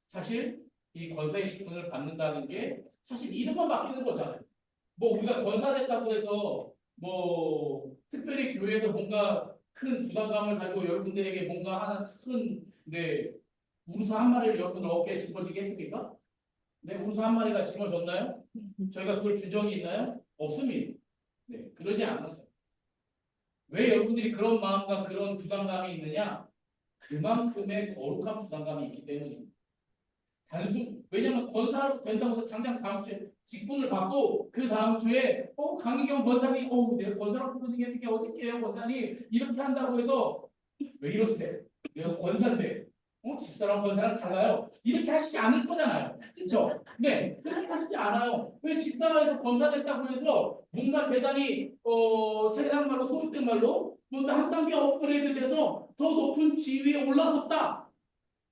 사실 이 권사의 직분을 받는다는 게 사실 이름만 바뀌는 거잖아요. 뭐 우리가 권사 됐다고 해서 뭐 특별히 교회에서 뭔가 큰 부담감을 가지고 여러분들에게 뭔가 하나 큰 우르스 한 마리를 여러분들 어깨에 짊어지게 했습니까? 네, 우르스 한 마리가 짊어졌나요? 저희가 그걸 준 적이 있나요? 없습니다. 네, 그러지 않았어요. 왜 여러분들이 그런 마음과 그런 부담감이 있느냐? 그만큼의 거룩한 부담감이 있기 때문입니다. 왜냐면 권사로 된다고 해서 당장 다음 주에 직분을 받고 그 다음 주에 강희경 권사님 내가 권사로 부르는 게 되게 어색해요 권사님 이렇게 한다고 해서 왜 이러세요? 내가 권사인데 집사람 권사랑 달라요 이렇게 하시지 않을 거잖아요. 그렇죠? 네 그렇게 하시지 않아요. 왜 집사람에서 권사 됐다고 해서 뭔가 대단히 세상 말로 소극된 말로 뭔가 한 단계 업그레이드 돼서 더 높은 지위에 올라섰다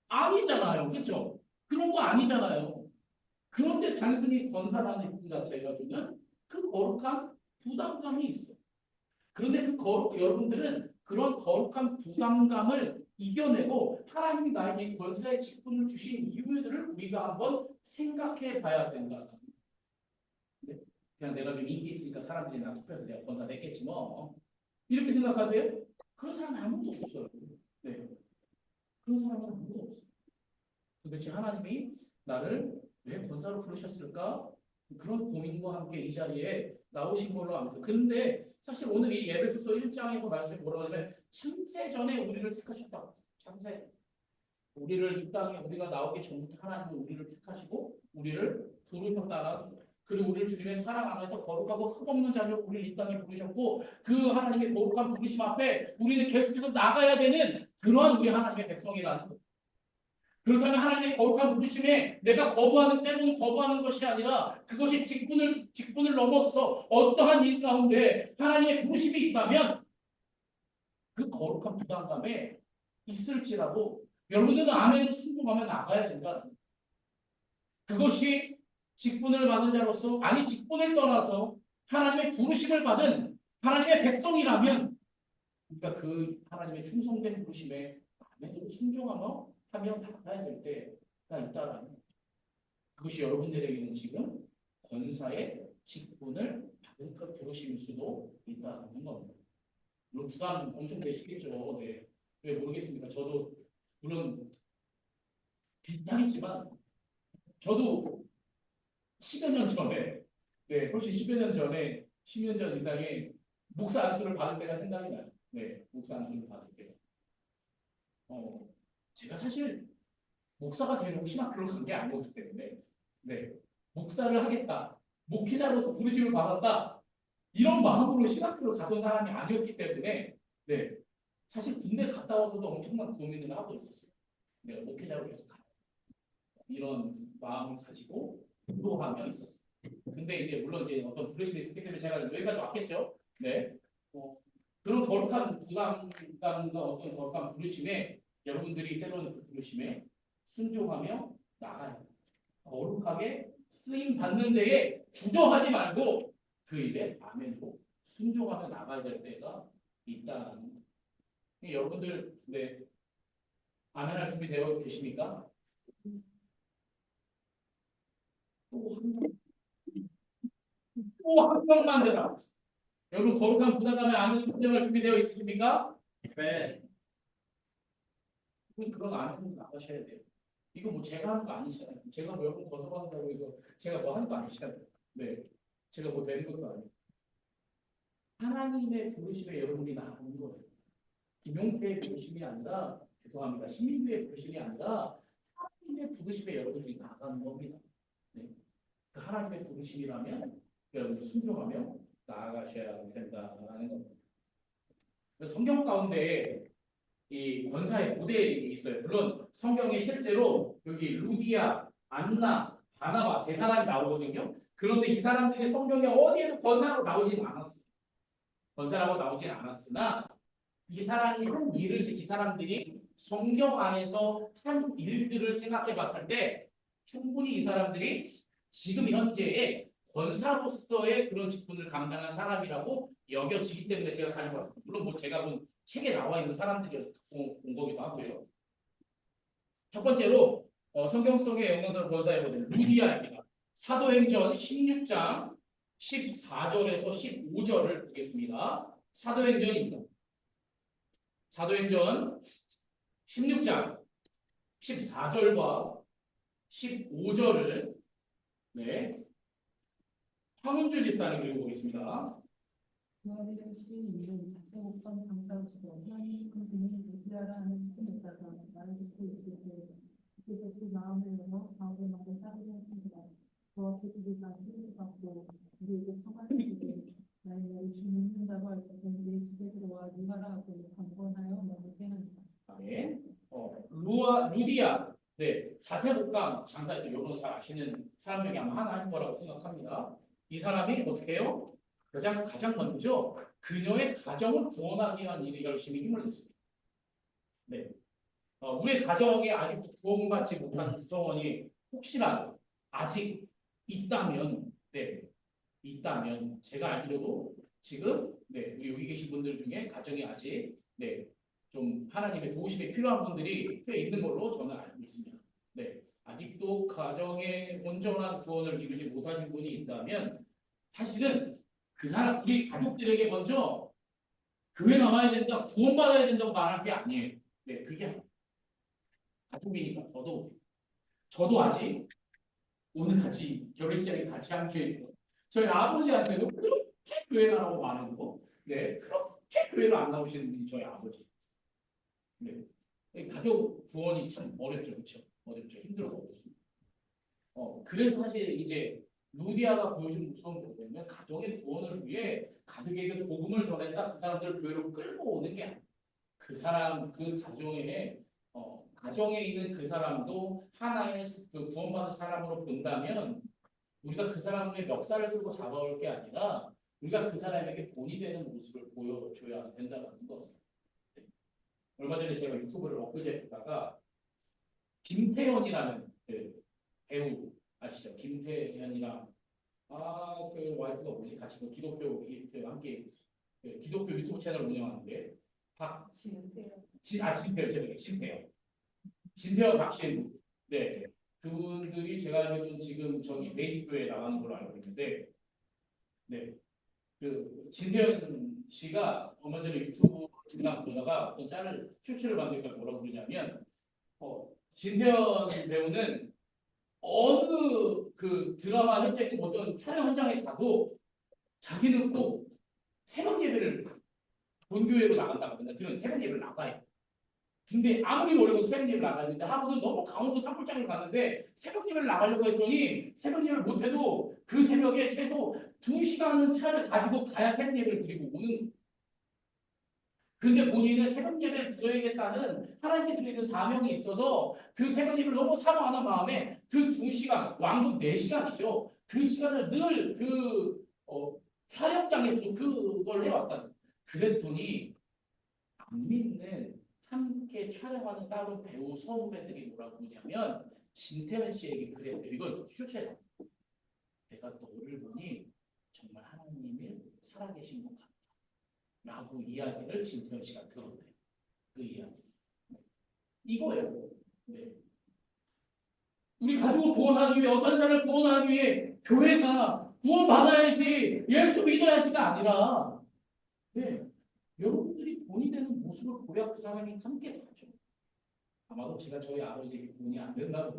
아니잖아요. 그렇죠? 그런 거 아니잖아요. 그런데 단순히 권사라는 기분 자체가 주는 그 거룩한 부담감이 있어요. 그런데 여러분들은 그런 거룩한 부담감을 이겨내고 하나님이 나에게 이 권사의 직분을 주신 이유들을 우리가 한번 생각해 봐야 된다. 네? 그냥 내가 좀 인기 있으니까 사람들이 나 투표해서 내가 권사 됐겠지 뭐. 이렇게 생각하세요? 그런 사람 아무도 없어요. 네. 그런 사람은 아무도 없어요. 도대체 하나님이 나를 왜 권사로 부르셨을까? 그런 고민과 함께 이 자리에 나오신 걸로 압니다. 그런데 사실 오늘 이 에베소서 1장에서 말씀이 뭐라고 하냐면 창세전에 우리를 택하셨다고. 창세. 우리를 이 땅에 우리가 나오기 전부터 하나님은 우리를 택하시고 우리를 부르셨다라는 거예요. 그리고 우리를 주님의 사랑 안에서 거룩하고 흠없는 자녀로 우리를 이 땅에 부르셨고 그 하나님의 거룩한 부르심 앞에 우리는 계속해서 나가야 되는 그러한 우리 하나님의 백성이라는 거예요. 그렇다면 하나님의 거룩한 부르심에 내가 때로는 거부하는 것이 아니라 그것이 직분을 넘어서서 어떠한 일 가운데 하나님의 부르심이 있다면 그 거룩한 부담감에 있을지라도 여러분들은 아멘으로 순종하며 나가야 된다. 그것이 직분을 받은 자로서 직분을 떠나서 하나님의 부르심을 받은 하나님의 백성이라면 우리가 그 하나님의 충성된 부르심에 아멘으로 순종하며 나가야 될 때가 있다라는 거죠. 그것이 여러분들에게는 지금 권사의 직분을 받은 그 부르심일 수도 있다는 겁니다. 물론 부담 엄청 되시겠죠. 네. 왜 모르겠습니까? 저도 물론 비슷하겠지만 저도 10여 년 전에 훨씬 10여 년 전에 10년 전 이상의 목사 안수를 받을 때가 생각이 나요. 네, 목사 안수를 받을 때. 제가 사실 목사가 되려고 신학교를 간 게 아니었기 때문에 목사를 하겠다, 목회자로서 부르심을 받았다 이런 마음으로 신학교를 가던 사람이 아니었기 때문에 사실 군대 갔다 와서도 엄청난 고민을 하고 있었어요. 내가 목회자로 계속 가 이런 마음을 가지고 기도하며 있었어요. 근데 이제 물론 이제 어떤 부르심이 있었기 때문에 제가 여기까지 왔겠죠. 그런 거룩한 부담감과 어떤 거룩한 부르심에 여러분들이 때로는 그 부르심에 순종하며 나가야 돼요. 거룩하게 쓰임 받는 데에 주저하지 말고 그 일에 아멘으로 순종하며 나가야 될 때가 있다는 거예요. 여러분들 아멘할 준비 되어 계십니까? 또 한 명만 되라. 여러분 거룩한 부담감에 아멘 순종할 준비되어 있으십니까? 네. 그런 아멘으로 나가셔야 돼요. 이거 뭐 제가 하는 거 아니잖아요. 제가 뭐 여러분 거듭한다고 해서 제가 뭐 하는 거 아니잖아요. 제가 뭐 되는 것도 아니고. 하나님의 부르심에 여러분이 나가는 거예요. 김용태의 부르심이 아니라, 죄송합니다. 신민규의 부르심이 아니라 하나님의 부르심에 여러분이 나가는 겁니다. 그 하나님의 부르심이라면 여러분이 순종하며 나아가셔야 된다는 겁니다. 성경 가운데 이 권사의 모델이 있어요. 물론 성경에 실제로 여기 루디아, 안나, 바나바 세 사람이 나오거든요. 그런데 이 사람들이 성경에 어디에도 권사라고 나오진 않았어요. 권사라고 나오진 않았으나 이 사람이 한 일을 이 사람들이 성경 안에서 한 일들을 생각해 봤을 때 충분히 이 사람들이 지금 현재의 권사로서의 그런 직분을 감당한 사람이라고 여겨지기 때문에 제가 가지고 왔습니다. 물론 뭐 제가 본 책에 나와 있는 사람들이어서 본 거기도 하고요. 첫 번째로 성경 속의 영광스러운 권사의 모델 루디아입니다. 사도행전 16장 14절에서 15절을 보겠습니다. 사도행전입니다. 사도행전 16장 14절과 15절을 황은주 집사님 읽어보겠습니다. 그아들의 시인은 자세목방 장사로서 하나님 그 그는 루디아라 하는 스승에다가 말을 듣고 있을 때 그래서 그 마음을 열어 가운데 말을 따르게 하십니다. 그 앞에 그들과 힘을 받고 우리에게 청하시기를 나의 너를 죽는다고 할 것은 내 집에 들어와 누가라 하고 강권하여 머물게 하니라. 아멘. 루디아, 자세복강 장사에서 여러분 잘 아시는 사람 중에 아마 하나일 거라고 생각합니다. 이 사람이 어떻게 해요? 가장 먼저 그녀의 가정을 구원하기 위한 일에 열심히 힘을 냈습니다. 우리의 가정에 아직도 구원받지 못한 구성원이 혹시라도 아직 있다면, 있다면 제가 알기로도 지금 우리 여기 계신 분들 중에 가정이 아직 좀 하나님의 도우심이 필요한 분들이 꽤 있는 걸로 저는 알고 있습니다. 아직도 가정의 온전한 구원을 이루지 못하신 분이 있다면 사실은 그 사람 우리 가족들에게 먼저 교회 나와야 된다, 구원받아야 된다고 말할 게 아니에요. 그게 가족이니까 저도 아직 오늘 같이 결혼식장에 같이 함께 있고 저희 아버지한테도 그렇게 교회 나라고 말하는 거, 그렇게 교회를 안 나오시는 분이 저희 아버지. 가족 구원이 참 어렵죠, 그렇죠? 어렵죠, 힘들고 어렵습니다. 그래서 사실 이제 루디아가 보여준 모습은 뭐냐면 가정의 구원을 위해 가족에게 복음을 전했다. 그 사람들을 교회로 끌고 오는 게 아니에요. 그 사람, 그 가정에 있는 그 사람도 하나의 그 구원받은 사람으로 본다면 우리가 그 사람의 멱살을 끌고 잡아올 게 아니라 우리가 그 사람에게 본이 되는 모습을 보여줘야 된다는 겁니다. 얼마 전에 제가 유튜브를 엊그제 보다가 김태현이라는 배우 아시죠? 김태현이랑 그 와이프가 뭐지? 같이 그 기독교 함께 기독교 유튜브 채널 운영하는데 진태현 박신 그분들이 제가 알기로는 지금 저기 베이직교회에 나가는 걸로 알고 있는데 그 진태현 씨가 얼마 전에 유튜브 그냥 보다가 어떤 짤을 추출을 받으니까 뭐라고 그러냐면 진태현 배우는 어느 그 드라마 현장에 어떤 촬영 현장에 가도 자기는 꼭 새벽 예배를 본교회로 나간다고 합니다. 그런 새벽 예배를 나가요. 근데 아무리 모르고 새벽 예배를 나갔는데 하루는 너무 강원도 산불장을 갔는데 새벽 예배를 나가려고 했더니 새벽 예배를 못해도 그 새벽에 최소 2시간은 차를 가지고 가야 새벽 예배를 드리고 오는. 근데 본인은 새벽 예배를 드려야겠다는 하나님께 드리는 사명이 있어서 그 새벽 예배를 너무 사랑하는 마음에 그 2시간, 왕복 4시간이죠. 그 시간을 늘 촬영장에서도 그걸 해왔다는. 그랬더니 안 믿는 함께 촬영하는 다른 배우 선후배들이 뭐라고 그러냐면 진태현 씨에게 그래요. 이걸 슈체다. 내가 너를 보니 정말 하나님이 살아계신 것 같다. 라고 이야기를 진태현 씨가 들었대요. 그 이야기. 이거예요. 우리 가족을 구원하기 위해 어떤 사람을 구원하기 위해 교회가 구원받아야지 예수 믿어야지가 아니라 여러분들이 본이 되는 모습을 보여 그 사람이 함께 가죠. 아마도 제가 저희 아버지에게 구원이 안 된다고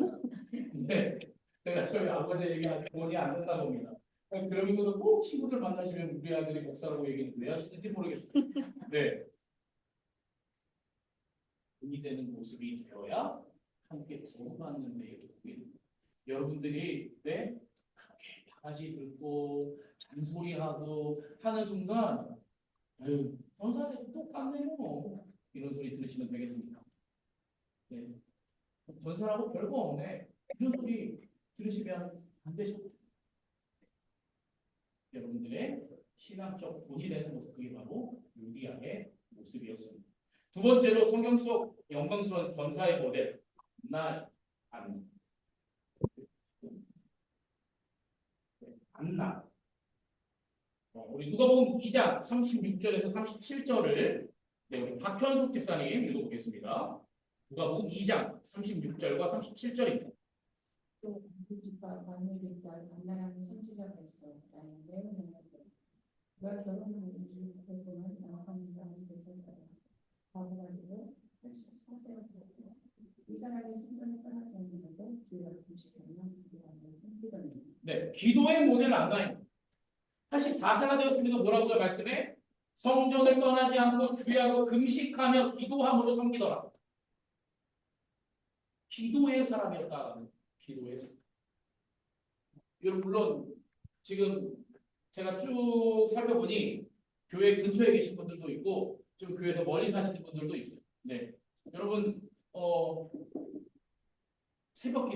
제가 저희 아버지에게 아직 구원이 안 된다고 봅니다. 그러면서도 꼭 친구들 만나시면 우리 아들이 목사라고 얘기는 왜 하시는지 모르겠어요. 본이 되는 모습이 되어야 함께 구원받는 데에 도움이. 여러분들이 그렇게 바가지 긁고 잔소리하고 하는 순간 전사들이 똑같네요. 이런 소리 들으시면 되겠습니다. 네. 권사라고 별거 없네. 이런 소리 들으시면 안 되죠. 여러분들의 신앙적 본이 되는 모습, 그게 바로 유리아의 모습이었습니다. 두 번째로 성경 속 영광스러운 권사의 모델, 안나. 우리 누가복음 2장 36절에서 37절을 우리 박현숙 집사님 읽어보겠습니다. 누가복음 2장 36절과 37절입니다. 또 기가 마누엘 딸 안나라는 선지자가 있어. 나는 매우 놀랐다. 그가 결혼한 이후 그분은 나아가는 안식에 살다가 바보가 되어 84세였고 이 사람의 신분을 떠나지 않는데도 주야로 금식하며 기도하며 힘들었습니다. 네, 기도의 모델 안나입니다. 84세가 되었습니다. 뭐라고요? 말씀에 성전을 떠나지 않고 주야로 금식하며 기도함으로 섬기더라. 기도의 사람이었다. 기도의 사람. 이건 물론 지금 제가 쭉 살펴보니 교회 근처에 계신 분들도 있고 좀 교회에서 멀리 사시는 분들도 있어요. 네, 여러분 새벽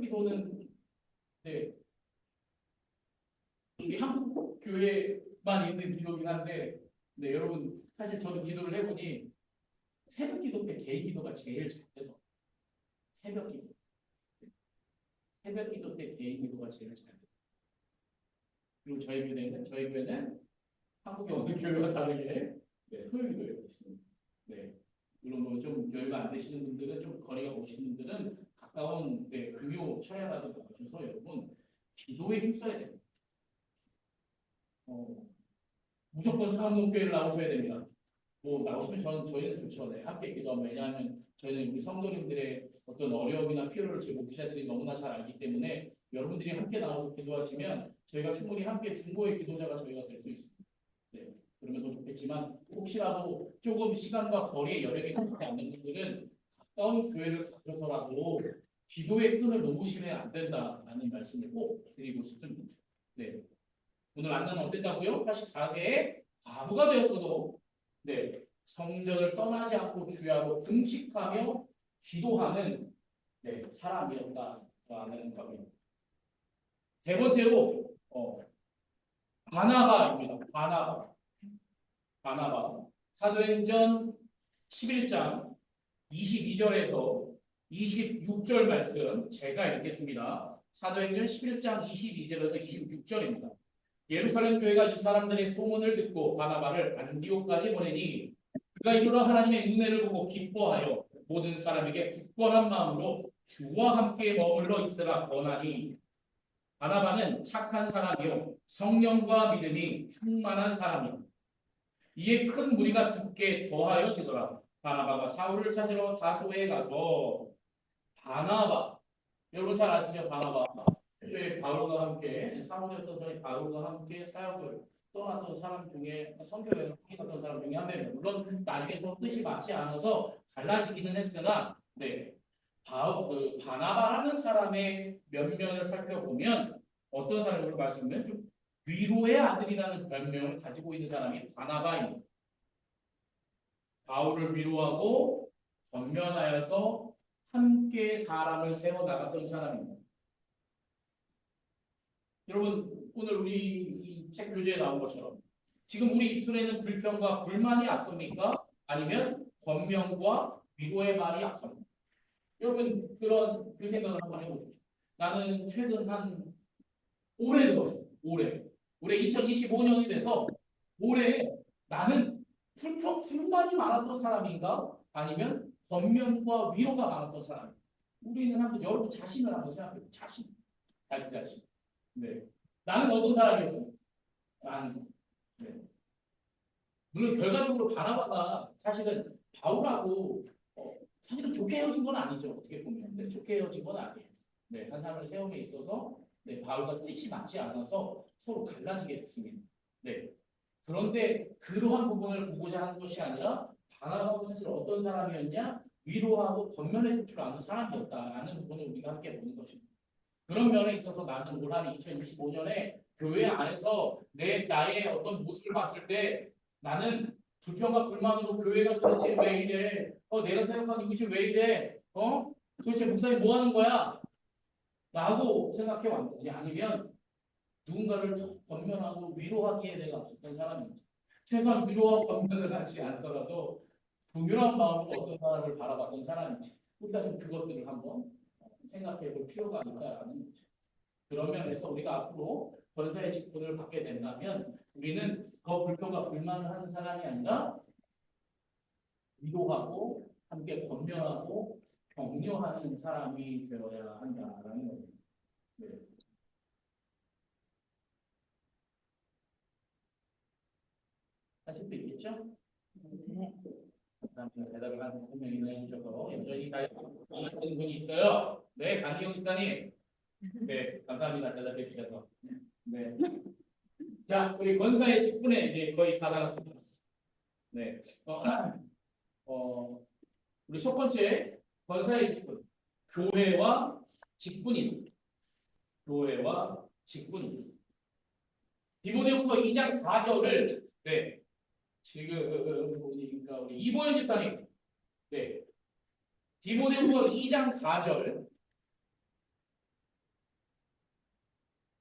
기도는 네, 우리 한국 교회만 있는 기도긴 한데, 네, 여러분 사실 저도 기도를 해보니 새벽 기도 때 개인 기도가 제일 잘 되더라고요. 새벽 기도 때 개인 기도가 제일 잘 돼요. 그리고 저희 교회는 한국의 어느 교회와 다르게 토요 기도에 있습니다. 네, 물론 뭐 좀 여유가 안 되시는 분들은, 좀 거리가 오시는 분들은 가까운 금요 철야라도 나오셔서 여러분 기도에 힘써야 됩니다. 무조건 상암동교회를 나오셔야 됩니다. 뭐 나오시면 저희는 좋죠. 네, 함께 기도하면. 왜냐하면 저희는 우리 성도님들의 어떤 어려움이나 필요를 저희 목회자들이 너무나 잘 알기 때문에 여러분들이 함께 나와서 기도하시면 저희가 충분히 함께 중보의 기도자가 저희가 될 수 있습니다. 네, 그러면 더 좋겠지만 혹시라도 조금 시간과 거리에 여력이 되지 않는 분들은 가까운 교회를 가셔서라도 기도의 끈을 놓으시면 안 된다라는 말씀을 꼭 드리고 싶습니다. 네, 오늘 안나는 어땠다고요? 84세에 과부가 되었어도 성전을 떠나지 않고 주야로 금식하며 기도하는 사람이었다라는 겁니다. 세 번째로 바나바입니다. 바나바. 사도행전 11장 22절에서 26절 말씀 제가 읽겠습니다. 사도행전 11장 22절에서 26절입니다. 예루살렘 교회가 이 사람들의 소문을 듣고 바나바를 안디옥까지 보내니 그가 이르러 하나님의 은혜를 보고 기뻐하여 모든 사람에게 굳건한 마음으로 주와 함께 머물러 있으라 권하니, 바나바는 착한 사람이요 성령과 믿음이 충만한 사람이요 이에 큰 무리가 죽게 더하여지더라. 바나바가 사울을 찾으러 다소에 가서 여러분 잘 아시죠? 바나바 바울과 함께 사울이었던 사람이 바울과 함께 사역을 떠났던 사람 중에 선교회를 했던 사람 중에 한 명입니다. 물론 나중에 뜻이 맞지 않아서 갈라지기는 했으나 바나바라는 사람의 면면을 살펴보면 어떤 사람으로 말씀드리면 좀 위로의 아들이라는 별명을 가지고 있는 사람이 바나바입니다. 바울을 위로하고 권면하여서 함께 사람을 세워 나갔던 사람입니다. 여러분 오늘 우리 이 책 교재에 나온 것처럼 지금 우리 입술에는 불평과 불만이 앞섭니까? 아니면 권면과 위로의 말이 앞섭니까? 여러분 그 생각을 한번 해보세요. 나는 최근 올해 들었어요. 올해 2025년이 돼서 올해 나는 불만이 많았던 사람인가? 아니면 권면과 위로가 많았던 사람인가? 우리는 여러분 자신을 한번 생각해 보세요. 자신. 네. 나는 어떤 사람이었어요? 물론 결과적으로 바나바가 사실은 바울하고 사실은 좋게 헤어진 건 아니죠. 어떻게 보면. 네, 좋게 헤어진 건 아니에요. 네, 한 사람을 세움에 있어서 바울과 뜻이 맞지 않아서 서로 갈라지게 됐습니다. 네. 그런데 그러한 부분을 보고자 하는 것이 아니라 바나바가 사실 어떤 사람이었냐? 위로하고 권면해 줄 줄 아는 사람이었다라는 부분을 우리가 함께 보는 것입니다. 그런 면에 있어서 나는 올 한 2025년에 교회 안에서 나의 어떤 모습을 봤을 때 나는 불평과 불만으로 교회가 도대체 왜 이래? 내가 생각하는 이것이 왜 이래? 도대체 목사님 뭐 하는 거야? 라고 생각해 왔는지 아니면 누군가를 권면하고 위로하기에 내가 없었던 사람인지 최소한 위로와 권면을 하지 않더라도 동일한 마음으로 어떤 사람을 바라봤던 사람인지 우리가 좀 그것들을 한번 생각해 볼 필요가 있다라는 거죠. 그런 면에서 우리가 앞으로 권사의 직분을 받게 된다면 우리는 더 불평과 불만을 하는 사람이 아니라 위로하고 함께 권면하고 격려하는 사람이 되어야 한다라는 거예요. 네. 하실 수 있겠죠? 네. 감사합니다. 대답을 한 분명히 해주셔서 여전히 다 하는 분이 있어요. 네, 강희영 집사님. 네, 감사합니다. 대답해 주셔서. 네. 자, 우리 권사의 직분에 이제 거의 다 달았습니다. 네. 우리 첫 번째 권사의 직분. 교회와 직분입니다. 교회와 직분입니다. 디모데후서 2장 4절을 네. 지금 보니까 우리 이보현 집사님. 네. 디모데후서 2장 4절.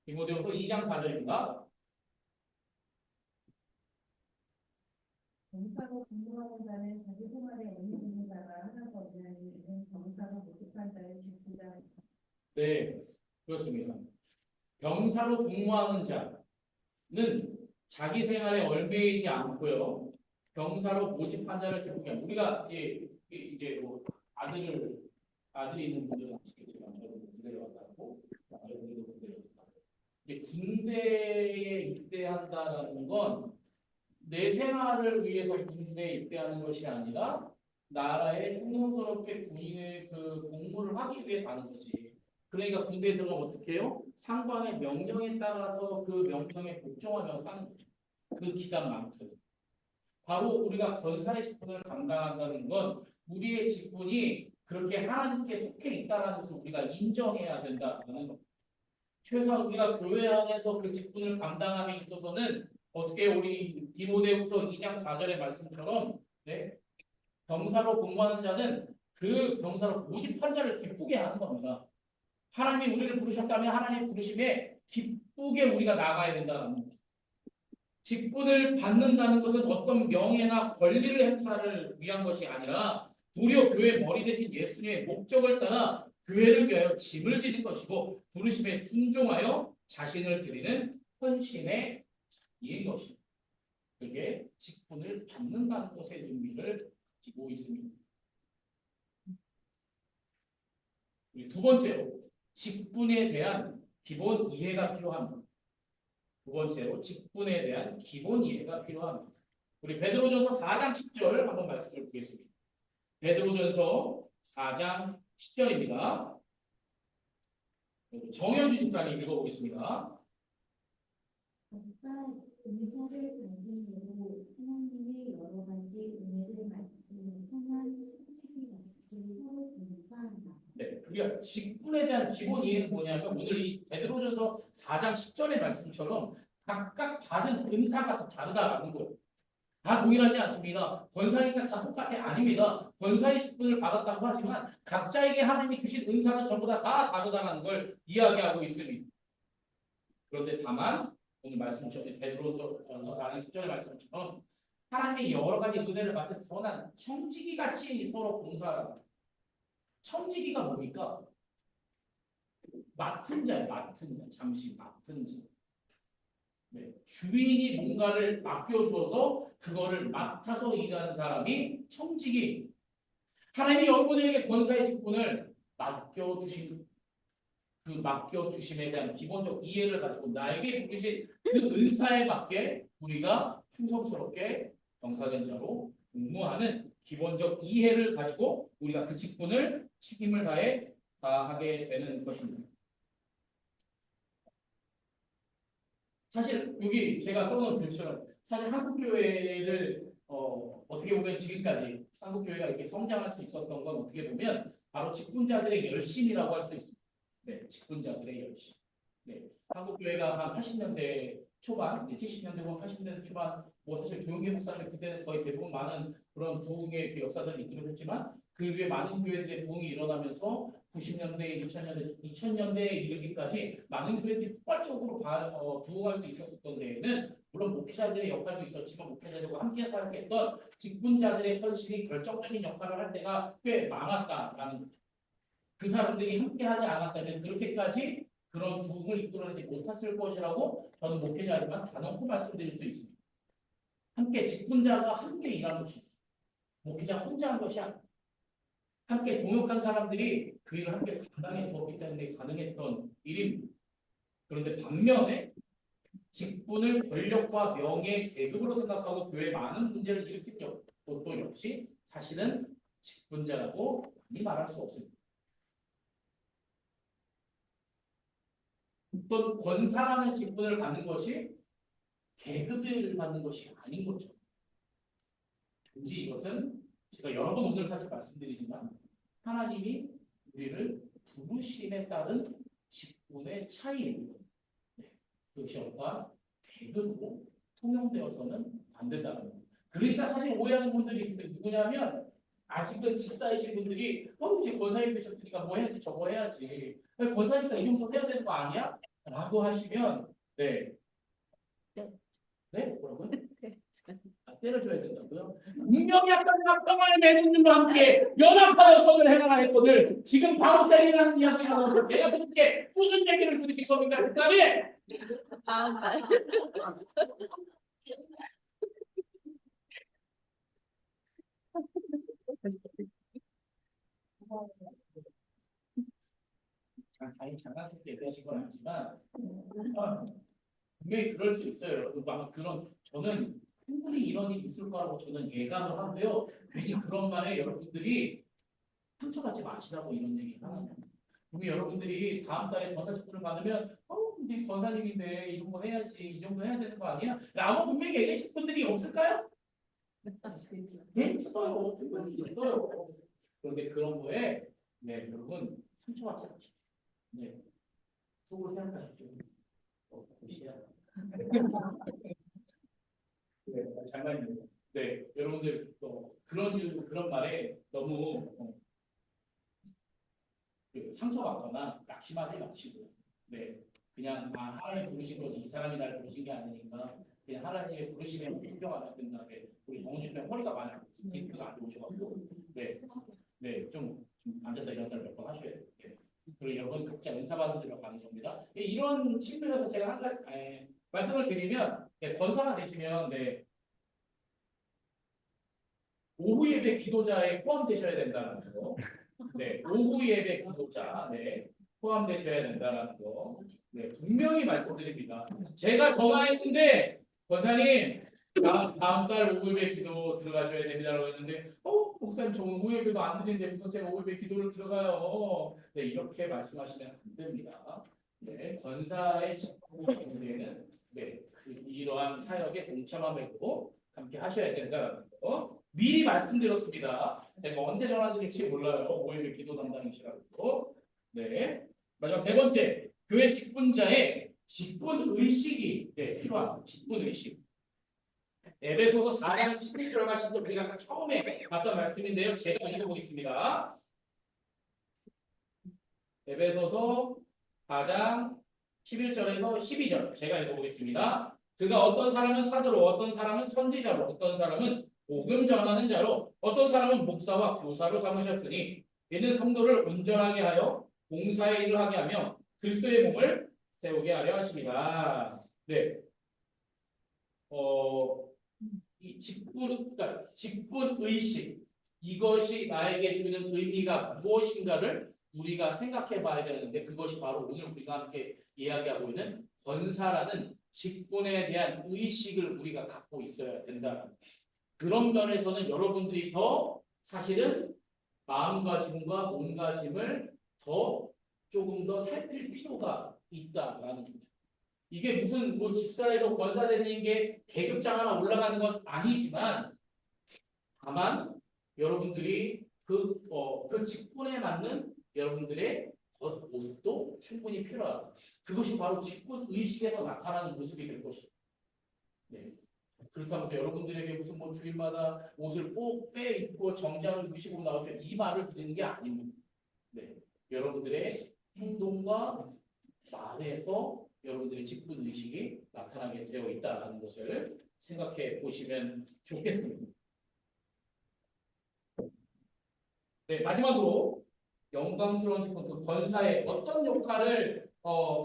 디모데후서 2장 4절입니다. 병사로 근무하는 자는 자기 생활에 의미 있는 자가 하나도 없나니 이는 병사로 모집한 자의 직분자. 네, 그렇습니다. 병사로 복무하는 자는 자기 생활에 얽매이지 않고요. 병사로 모집한 자를 기쁘게 합니다. 우리가 이제 뭐 아들이 있는 분들은 아시겠지만 저도 군대에 왔다고 아들도 군대에 왔다고. 군대에 입대한다라는 건 내 생활을 위해서 군대에 입대하는 것이 아니라 나라에 충성스럽게 군인의 그 복무를 하기 위해 가는 거지. 그러니까 군대에 들어가면 어떻게 해요? 상관의 명령에 따라서 그 명령에 복종하며 사는 거죠. 그 기간만큼. 바로 우리가 권사의 직분을 감당한다는 건 우리의 직분이 그렇게 하나님께 속해 있다는 것을 우리가 인정해야 된다는 것. 최소한 우리가 교회 안에서 그 직분을 감당함에 있어서는 어떻게 우리 디모데후서 2장 4절의 말씀처럼 네, 병사로 복무하는 자는 그 병사로 모집한 자를 기쁘게 하는 겁니다. 하나님이 우리를 부르셨다면 하나님의 부르심에 기쁘게 우리가 나가야 된다는 거죠. 직분을 받는다는 것은 어떤 명예나 권리를 행사를 위한 것이 아니라 도리어 교회 머리 대신 예수님의 목적을 따라 교회를 위하여 짐을 지는 것이고 부르심에 순종하여 자신을 드리는 헌신의 자인 것입니다. 그게 직분을 받는다는 것의 의미를 가지고 있습니다. 두 번째로 직분에 대한 기본 이해가 필요합니다. 두 번째로 직분에 대한 기본 이해가 필요합니다. 우리 베드로전서 4장 10절 한번 말씀을 보겠습니다. 베드로전서 4장 10절입니다. 정현주 집사님 읽어보겠습니다. 은사를 받은 대로 하나님의 여러 가지 은혜를 맡은 선한 천직이 같이 서로 봉사한다. 네, 우리가 직분에 대한 기본 이해는 뭐냐면 오늘 이 베드로전서 4장 10절의 말씀처럼 각각 받은 은사가 다 다르다라는 거예요. 다 동일하지 않습니다. 권사니까 다 똑같아 아닙니다. 권사의 직분을 받았다고 하지만 각자에게 하나님이 주신 은사는 전부 다 다르다는 걸 이야기하고 있습니다. 그런데 다만 오늘 말씀처럼 베드로전서 4장 10절의 말씀처럼 하나님의 여러 가지 은혜를 맡은 선한 청지기 같이 서로 봉사합니다. 청지기가 뭡니까? 맡은 자예요. 맡은 자. 잠시 맡은 자. 네. 주인이 뭔가를 맡겨줘서 그거를 맡아서 일하는 사람이 청지기. 하나님이 여러분에게 권사의 직분을 맡겨주신 그 맡겨주심에 대한 기본적 이해를 가지고 나에게 부르신 그 은사에 맞게 우리가 충성스럽게 병사된 자로 복무하는 기본적 이해를 가지고 우리가 그 직분을 책임을 다해 다하게 되는 것입니다. 사실 여기 제가 써놓은 글처럼 사실 한국교회를 어떻게 보면 지금까지 한국교회가 이렇게 성장할 수 있었던 건 어떻게 보면 바로 직분자들의 열심이라고 할 수 있습니다. 네, 직분자들의 열심. 네, 한국 교회가 한 80년대 초반, 70년대 후 80년대 초반, 뭐 사실 조용기 목사님 그때는 거의 대부분 많은 그런 부흥의 그 역사들을 이끌어냈지만 그 이후에 많은 교회들의 부흥이 일어나면서 90년대, 2000년대에 이르기까지 많은 교회들이 폭발적으로 부흥할 수 있었던 데에는 물론 목회자들의 역할도 있었지만 목회자들과 함께 사역했던 직분자들의 헌신이 결정적인 역할을 할 때가 꽤 많았다라는 거죠. 그 사람들이 함께하지 않았다면 그렇게까지 그런 부흥을 이끌어내지 못했을 것이라고 저는 목회자지만 단언코 말씀드릴 수 있습니다. 함께 직분자가 함께 일한 것이 목회자 혼자 한 것이 아니라 함께 동역한 사람들이 그 일을 함께 감당해 주었기 때문에 가능했던 일입니다. 그런데 반면에 직분을 권력과 명예, 계급으로 생각하고 교회에 많은 문제를 일으킨 것도 역시 사실은 직분자라고 많이 말할 수 없습니다. 어떤 권사라는 직분을 받는 것이 계급을 받는 것이 아닌 거죠. 단지 이것은 제가 여러 번 오늘 사실 말씀드리지만 하나님이 우리를 부르심에 따른 직분의 차이입니다. 네. 그것이 어떠한 계급으로 통용되어서는 안 된다는 겁니다. 그러니까 사실 오해하는 분들이 있습니다. 누구냐면 아직은 집사이신 분들이 이제 권사님 되셨으니까 뭐 해야지 저거 해야지 권사니까 이 정도 해야 되는 거 아니야? 라고 하시면 네. 네? 뭐라고요? 때려줘야 된다고요? 분명히 아까 평화의 매듭님과 함께 연합하여 선을 행하라 했거늘 지금 바로 때리라는 이야기가 나오고 내가 그렇게 무슨 얘기를 들으실 겁니까? 특별히 다음 말. 아니 장난스럽게 얘기하신 건 아니지만 분명히 그럴 수 있어요. 여러분 아마 그런 저는 충분히 이런 일이 있을 거라고 저는 예감을 하고요. 괜히 그런 말에 여러분들이 상처받지 마시라고 이런 얘기를 하는 거예요. 분명히 여러분들이 다음 달에 권사 직분을 받으면 근데 권사님인데 이런 거 해야지 이 정도 해야 되는 거 아니야? 라고 분명히 얘기하실 분들이 없을까요? 네, 있어요. 분명히 있어요. 그런데 그런 거에 네 여러분 상처받지 마십시오. 네 속으로 생각하십시오. 무시야. 네, 장난입니다. 네, 여러분들 그런 말에 너무 상처받거나 낙심하지 마시고, 네, 그냥 하나님 부르신 거지 이 사람이 날 부르신 게 아니니까 그냥 하나님의 부르심에 인정하다 된 다음에 우리 정훈이는 허리가 많이 아프고 디스크가 안 좋으셔가지고, 네, 네, 좀 앉았다 일어났다 몇 번 하셔야 돼요. 네. 그리고 여러분 각자 은사 받는 데로 가는 겁니다. 네, 이런 측면에서 제가 한 가지 말씀을 드리면 권사가 되시면 오후 예배 기도자에 포함되셔야 된다는 거. 네, 오후 예배 기도자 포함되셔야 된다는 거. 네, 분명히 말씀드립니다. 제가 전화했는데 권사님 다음 달 오후 예배 기도 들어가셔야 됩니다라고 했는데 목사님 저 오후 예배도 안 드리는데 무슨 제가 오후 예배 기도를 들어가요. 네, 이렇게 말씀하시면 안 됩니다. 네, 권사의 직분에는 이러한 사역에 동참하고 함께 하셔야 된다는 거. 미리 말씀드렸습니다. 제가 언제 전화드릴지 몰라요. 오히려 기도 담당이시라고. 네. 마지막 세 번째, 교회 직분자의 직분 의식이 필요한 직분 의식. 에베소서 4장 11절 말씀도 우리가 아까 처음에 봤던 말씀인데요. 제가 읽어보겠습니다. 에베소서 4장 11절에서 12절 제가 읽어보겠습니다. 그가 어떤 사람은 사도로, 어떤 사람은 선지자로, 어떤 사람은 복음 전하는 자로, 어떤 사람은 목사와 교사로 삼으셨으니 이는 성도를 온전하게 하여 봉사의 일을 하게 하며 그리스도의 몸을 세우게 하려 하십니다. 네, 이 직분 의식 이것이 나에게 주는 의미가 무엇인가를 우리가 생각해봐야 되는데 그것이 바로 오늘 우리가 함께 이야기하고 있는 권사라는 직분에 대한 의식을 우리가 갖고 있어야 된다. 그런 면에서는 여러분들이 더 사실은 마음가짐과 몸가짐을 더 조금 더 살필 필요가 있다라는 거죠. 이게 무슨 집사에서 권사 되는 게 계급장 하나 올라가는 건 아니지만 다만 여러분들이 그 직분에 맞는 여러분들의 겉모습도 충분히 필요하다. 그것이 바로 직분 의식에서 나타나는 모습이 될 것이다. 네. 그렇다고 해서 여러분들에게 무슨 뭐 주일마다 옷을 꼭 빼입고 정장을 입으시고 나오시면 이 말을 드리는 게 아닙니다. 네. 여러분들의 행동과 말에서 여러분들의 직분 의식이 나타나게 되어 있다는 것을 생각해 보시면 좋겠습니다. 네, 마지막으로 영광스러운 직분, 그 권사의 어떤 역할을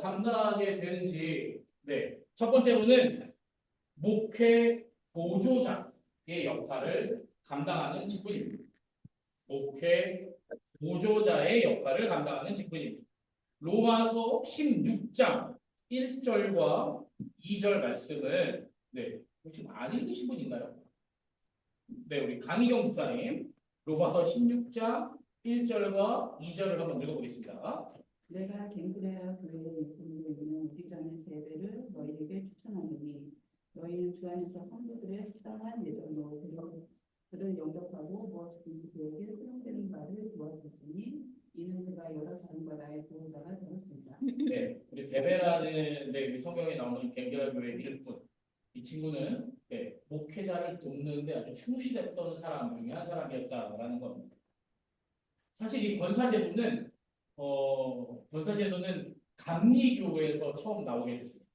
감당하게 되는지, 네, 첫 번째로는 목회 보조자의 역할을 감당하는 직분입니다. 목회 보조자의 역할을 감당하는 직분입니다. 로마서 16장 1절과 2절 말씀을 지금 안 읽으신 분 있나요? 네, 우리 강희경 목사님 로마서 16장 1절과 2절을 한번 읽어보겠습니다. 내가 갱그레아 교회에 있는 오기 전에 예배를 너희에게 추천하노니 너희는 주 안에서 성도들의适当한 예정으로 그를 영접하고 무엇이든 그에게 수용되는 바를 도와줬으니 이는 그가 여러 사람과 나의 보호자가 되었습니다. 네, 우리 베베라는 우리 성경에 나오는 갱그레아 교회 일꾼. 이 친구는 목회자를 돕는데 아주 충실했던 사람 중에 한 사람이었다라는 겁니다. 사실 이 권사제도는 감리교회에서 처음 나오게 됐습니다.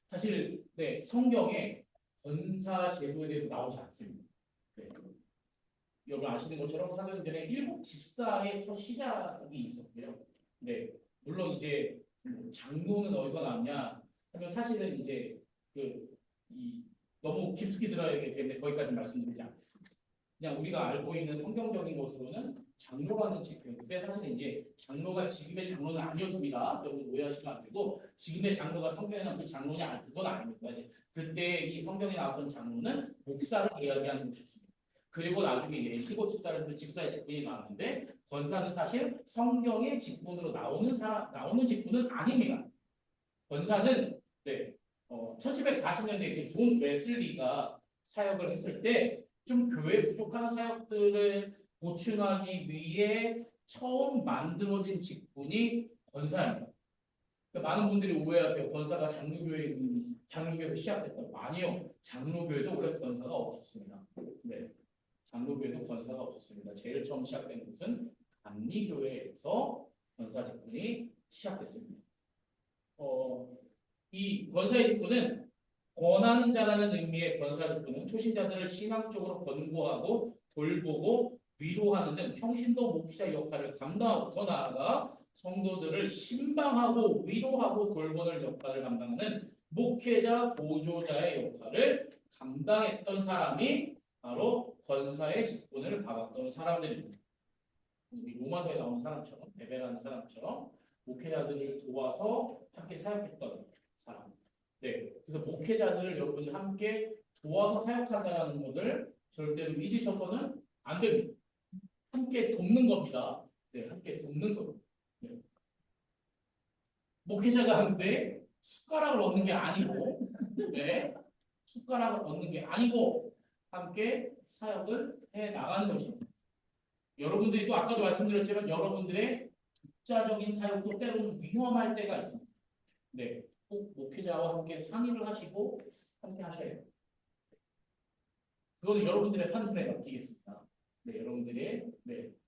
사실 성경에 권사제도에 대해서 나오지 않습니다. 여러분 아시는 것처럼 사도행전에 7 집사의 첫 시작이 있었고요. 네, 물론 이제 장로는 어디서 나왔냐 하면 사실은 이제 너무 깊숙이 들어야 되기 때문에 거기까지 말씀드리지 않겠습니다. 그냥 우리가 알고 있는 성경적인 것으로는 장로라는 직분. 그때 사실은 이제 장로가 지금의 장로는 아니었습니다. 여러분 오해하시면 안 되고 지금의 장로가 성경에 나온 그 장로냐 그건 아닙니다. 이제 그때 이 성경에 나왔던 장로는 목사를 이야기하는 것이었습니다. 그리고 나중에 이제 7 집사를 집사의 직분이 나왔는데 권사는 사실 성경의 직분으로 나오는 직분은 아닙니다. 권사는 1740년대에 존 웨슬리가 사역을 했을 때 좀 교회 부족한 사역들을 보충하기 위해 처음 만들어진 직분이 권사입니다. 그러니까 많은 분들이 오해하세요. 권사가 장로교에서 시작됐다고. 아니요. 장로교회도 원래 권사가 없었습니다. 네, 장로교회도 권사가 없었습니다. 제일 처음 시작된 곳은 감리교회에서 권사 직분이 시작됐습니다. 이 권사의 직분은 권하는 자라는 의미의 권사 직분은 초신자들을 신앙적으로 권고하고 돌보고 위로하는 등 평신도 목회자 역할을 감당하고 더 나아가 성도들을 신방하고 위로하고 돌보는 역할을 감당하는 목회자 보조자의 역할을 감당했던 사람이 바로 권사의 직분을 받았던 사람들입니다. 우리 로마서에 나오는 사람처럼 베베라는 사람처럼 목회자들을 도와서 함께 사역했던 사람. 네, 그래서 목회자들을 여러분이 함께 도와서 사역한다는 것을 절대로 잊으셔서는 안 됩니다. 함께 돕는 겁니다. 네, 함께 돕는 겁니다. 네. 목회자가 하는데 숟가락을 얻는 게 아니고, 숟가락을 얻는 게 아니고 함께 사역을 해 나가는 것입니다. 여러분들이 또 아까도 말씀드렸지만 여러분들의 독자적인 사역도 때로는 위험할 때가 있습니다. 네, 꼭 목회자와 함께 상의를 하시고 함께 하셔야 돼요. 그거는 여러분들의 판단에 맡기겠습니다. 네, 여러분들의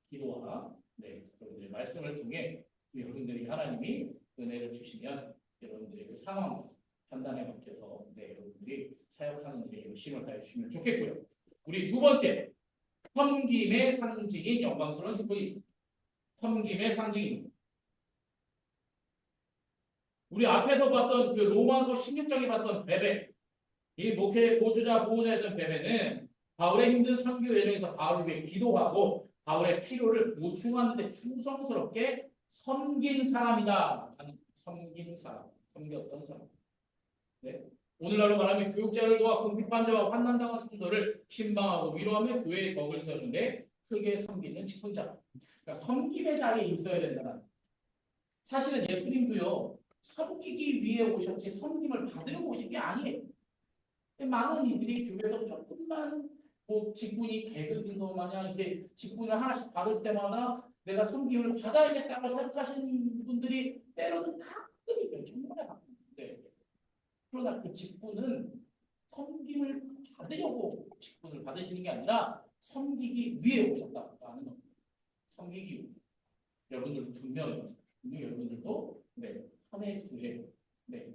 기도와 여러분들의 말씀을 통해 여러분들이 하나님이 은혜를 주시면 여러분들의 그 상황 판단에 맡겨서 여러분들이 사역하는 일에 열심을 다해 주시면 좋겠고요. 우리 두 번째, 섬김의 상징인 영광스러운 직분입니다. 섬김의 상징입니다. 우리 앞에서 봤던 그 로마서 16장에 봤던 베베, 이 목회의 보호자였던 베베는 바울의 힘든 선교 여정에서 바울을 위해 기도하고 바울의 필요를 보충하는 데 충성스럽게 섬긴 사람이다. 섬긴 사람, 섬겼던 사람. 네. 오늘날로 말하면 교육자를 도와 궁핍한 자와 환난당한 성도를 신방하고 위로하며 교회의 덕을 세우는데 크게 섬기는 직분자. 그러니까 섬김의 자리에 있어야 된다는. 사실은 예수님도요. 섬기기 위해 오셨지 섬김을 받으려고 오신 게 아니에요. 많은 이들이 교회에서 조금만 직분이 계급인 것 마냥 이렇게 직분을 하나씩 받을 때마다 내가 섬김을 받아야겠다고 생각하시는 그분들이 때로는 가끔 있어요. 정말 가끔. 네. 그러나 그 직분은 섬김을 받으려고 직분을 받으시는 게 아니라 섬기기 위해 오셨다라는 겁니다. 섬기기 위해. 여러분들도 분명히 여러분들도 네, 한 해, 두 해, 네,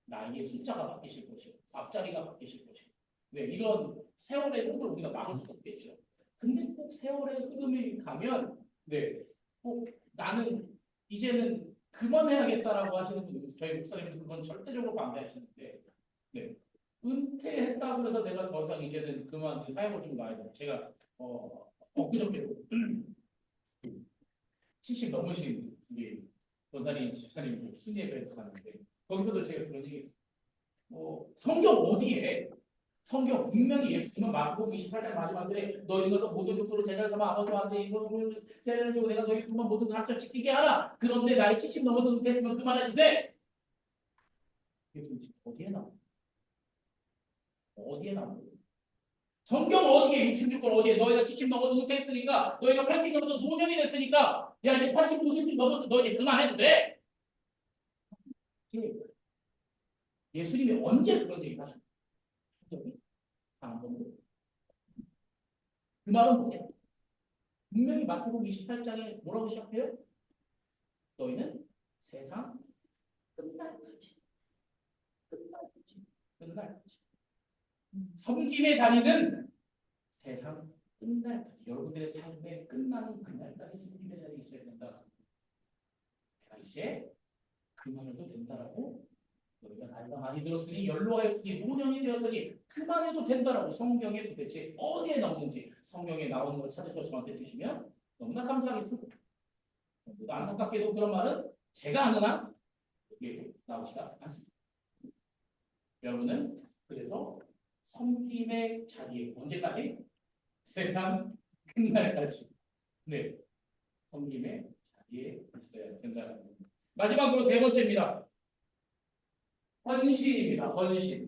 나이의 숫자가 바뀌실 것이고 앞자리가 바뀌실 것이고 네, 이런 세월의 흐름을 우리가 막을 수 없겠죠. 근데 꼭 세월의 흐름이 가면 네, 꼭 나는 이제는 그만해야겠다라고 하시는 분들 저희 목사님도 그건 절대적으로 반대하시는데 네, 은퇴했다고 해서 내가 더 이상 이제는 그만 사역을 좀 놔야 돼. 제가 엊그저께도 70 넘으신 우리 권사님, 집사님 순위 예배에서 갔는데 거기서도 제가 그런 얘기 성경 어디에 성경 분명히 예수님은 마태복음 28장 마지막에 너희 가서 모든 족속으로 제자를 삼아 아버지와 아들의 이름으로 세례를 주고 내가 너희 그만 모든 가르쳐 지키게 하라. 그런데 나이 70 넘어서 은퇴했으면 그만해도 돼. 이게 도대체 어디에 나와? 어디에 나와? 성경 어디에 66권 어디에 너희가 70 넘어서 은퇴했으니까 너희가 80 넘어서 노년이 됐으니까 야 이제 80, 90 넘어서 너 이제 그만해도 돼. 예수님이 언제 그런 얘기 하셨어요? 한 번도. 그 말은 뭐냐? 분명히 마태복음 28장에 뭐라고 시작해요? 너희는 세상 끝날까지. 섬김의 자리는 세상 끝날까지. 여러분들의 삶의 끝나는 그날까지 섬김의 자리에 있어야 된다. 내가 이제 그만해도 된다라고 너희가 나이가 많이 들었으니 연로하였으니 노년이 되었으니 그만해도 된다라고 성경에 도대체 어디에 나오는지 성경에 나오는 걸 찾아서 저한테 주시면 너무나 감사하겠습니다. 안타깝게도 그런 말은 제가 아는 한 여기에 나오지가 않습니다. 여러분은 그래서 섬김의 자리에 언제까지? 세상 끝날까지. 네, 섬김의 자리에 있어야 된다는 겁니다. 마지막으로 세 번째입니다. 헌신입니다. 헌신.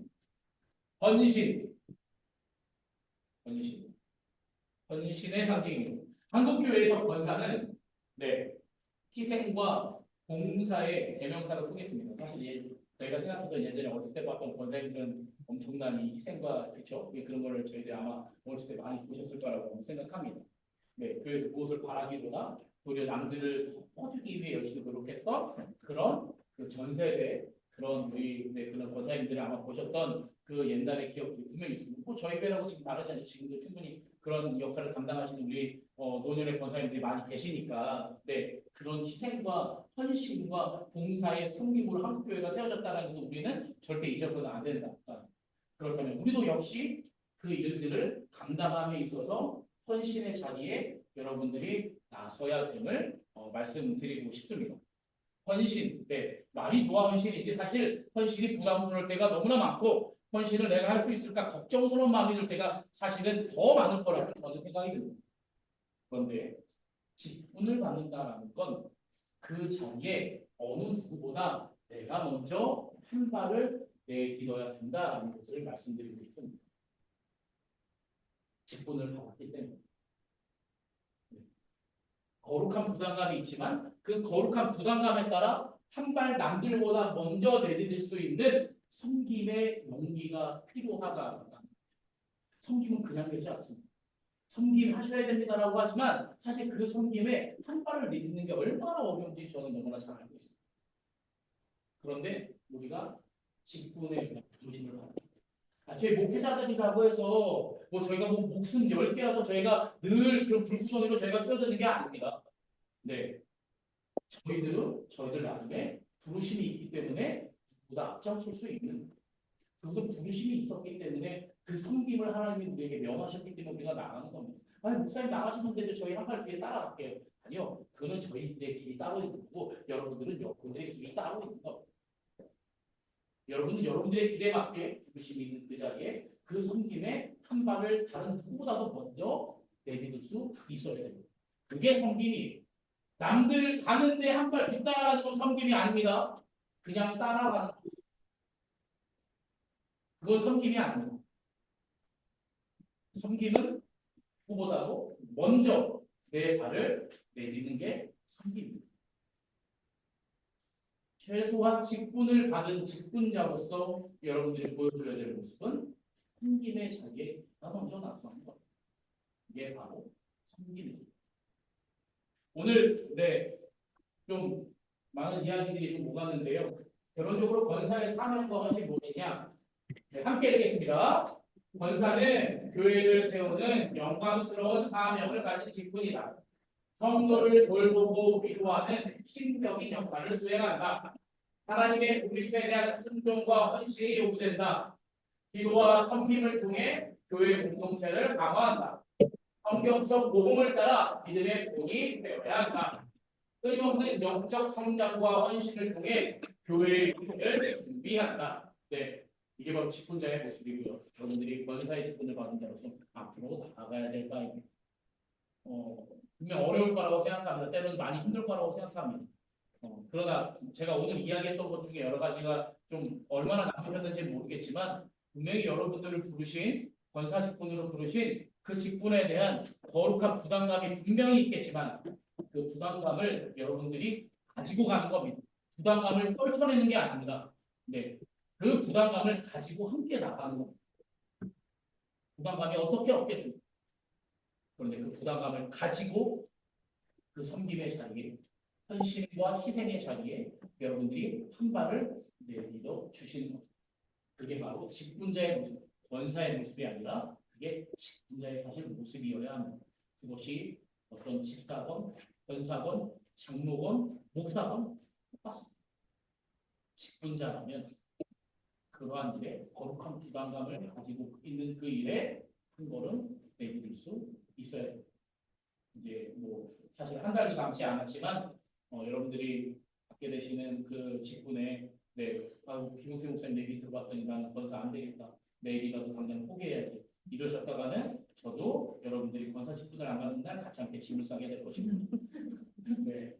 헌신의 상징입니다. 한국교회에서 권사는 네, 희생과 봉사의 대명사로 통했습니다. 사실 저희가 생각했던 예전에 어릴 때 봤던 권사님들은 엄청난 이 희생과 그쵸? 그런 거를 저희들이 아마 어렸을 때 많이 보셨을 거라고 생각합니다. 네, 교회에서 무엇을 바라기보다 도리어 남들을 덮어주기 위해 열심히 노력했던 그런 그 전세대 그런 우리 그런 권사님들이 아마 보셨던 그 옛날의 기억들이 분명히 있습니다. 뭐 저희 배라고 지금 다르지 않죠. 지금도 충분히 그런 역할을 감당하시는 우리 노년의 권사님들이 많이 계시니까 네 그런 희생과 헌신과 봉사의 섬김으로 한국교회가 세워졌다는 것을 우리는 절대 잊어서는 안 된다. 그렇다면 우리도 역시 그 일들을 감당함에 있어서 헌신의 자리에 여러분들이 나서야 됨을 말씀드리고 싶습니다. 헌신, 네, 말이 좋아 헌신이지 사실 헌신이 부담스러울 때가 너무나 많고 헌신을 내가 할 수 있을까 걱정스러운 마음이 들 때가 사실은 더 많을 거라고 저는 생각이 듭니다. 그런데 직분을 받는다라는 건 그 자리에 어느 누구보다 내가 먼저 한 발을 내딛어야 된다라는 것을 말씀드리고 싶습니다. 직분을 받았기 때문에. 거룩한 부담감이 있지만 그 거룩한 부담감에 따라 한 발 남들보다 먼저 내디딜 수 있는 섬김의 용기가 필요하다. 섬김은 그냥 되지 않습니다. 섬김 하셔야 됩니다라고 하지만 사실 그 섬김에 한 발을 내딛는 게 얼마나 어려운지 저는 너무나 잘 알고 있습니다. 그런데 우리가 직분의 부르심을 받습니다. 저희 목회자들이라고 해서 뭐 저희가 뭐 목숨 10개라도 저희가 늘 그런 불구덩이로 저희가 뛰어드는 게 아닙니다. 네. 저희들 나름에 부르심이 있기 때문에 보다 앞장설 수 있는 그것은 부르심이 있었기 때문에 그 섬김을 하나님이 우리에게 명하셨기 때문에 우리가 나가는 겁니다. 아니 목사님 나가시는데도 저희 한 발 뒤에 따라갈게요. 아니요. 그거는 저희들의 길이 따로 있는 거고 여러분들은 여러분들의 길이 따로 있는 겁니다. 여러분은 여러분들의 길에 맞게 부르심이 있는 그 자리에 그 섬김에 한 발을 다른 누구보다도 먼저 내딛을 수 있어야 됩니다. 그게 섬김이에요. 남들 가는데 한 발 뒤따라가는 건 섬김이 아닙니다. 그냥 따라가는 그건 섬김이 아닙니다. 섬김은 누구보다도 먼저 내 발을 내딛는 게 섬김입니다. 최소한 직분을 받은 직분자로서 여러분들이 보여줘야 될 모습은 섬김의 자리에 먼저 나서는 것. 이게 바로 섬김입니다. 오늘 좀 많은 이야기들이 좀 오갔는데요. 결론적으로 권사의 사명과 헌신이 무엇이냐? 함께 읽겠습니다. 권사는 교회를 세우는 영광스러운 사명을 가진 직분이다. 성도를 돌보고 위로하는 신적인 역할을 수행한다. 하나님의 부르심에 대한 순종과 헌신이 요구된다. 기도와 섬김을 통해 교회 공동체를 강화한다. 성경적 모범을 따라 믿음의 본이 되어야 한다. 끊임없는 영적 성장과 헌신을 통해 교회의 일을 준비한다. 네, 이게 바로 직분자의 모습이고요. 여러분들이 권사의 직분을 받은 자로서 앞으로 나아가야 될 바입니다. 분명 어려울 거라고 생각합니다. 때로는 많이 힘들 거라고 생각합니다. 그러나 제가 오늘 이야기했던 것 중에 여러 가지가 좀 얼마나 남으셨는지 모르겠지만 분명히 여러분들을 부르신 권사 직분으로 부르신 그 직분에 대한 거룩한 부담감이 분명히 있겠지만 그 부담감을 여러분들이 가지고 가는 겁니다. 부담감을 떨쳐내는 게 아닙니다. 네, 그 부담감을 가지고 함께 나가는 겁니다. 부담감이 어떻게 없겠습니까? 그런데 그 부담감을 가지고 그 섬김의 자리에 헌신과 희생의 자리에 여러분들이 한 발을 내딛어 주시는 것. 그게 바로 직분자의 모습, 권사의 모습이 아니라 그게 직분자의 사실 모습이어야 합니다. 그것이 어떤 집사건, 권사건, 장로건, 목사건 똑같습니다. 직분자라면 그러한 일에 거룩한 부담감을 가지고 있는 그 일에 한 걸음 내딛을 수 있어야 됩니다. 이제 사실 한 달도 남지 않았지만 여러분들이 받게 되시는 그 직분에 김용태 목사님 얘기 들어봤더니 나는 권사 안 되겠다. 내일이라도 당장 포기해야지. 이러셨다가는 저도 여러분들이 권사 직분을 안 받는 날 같이 함께 짐을 싸게 될 것입니다. 네,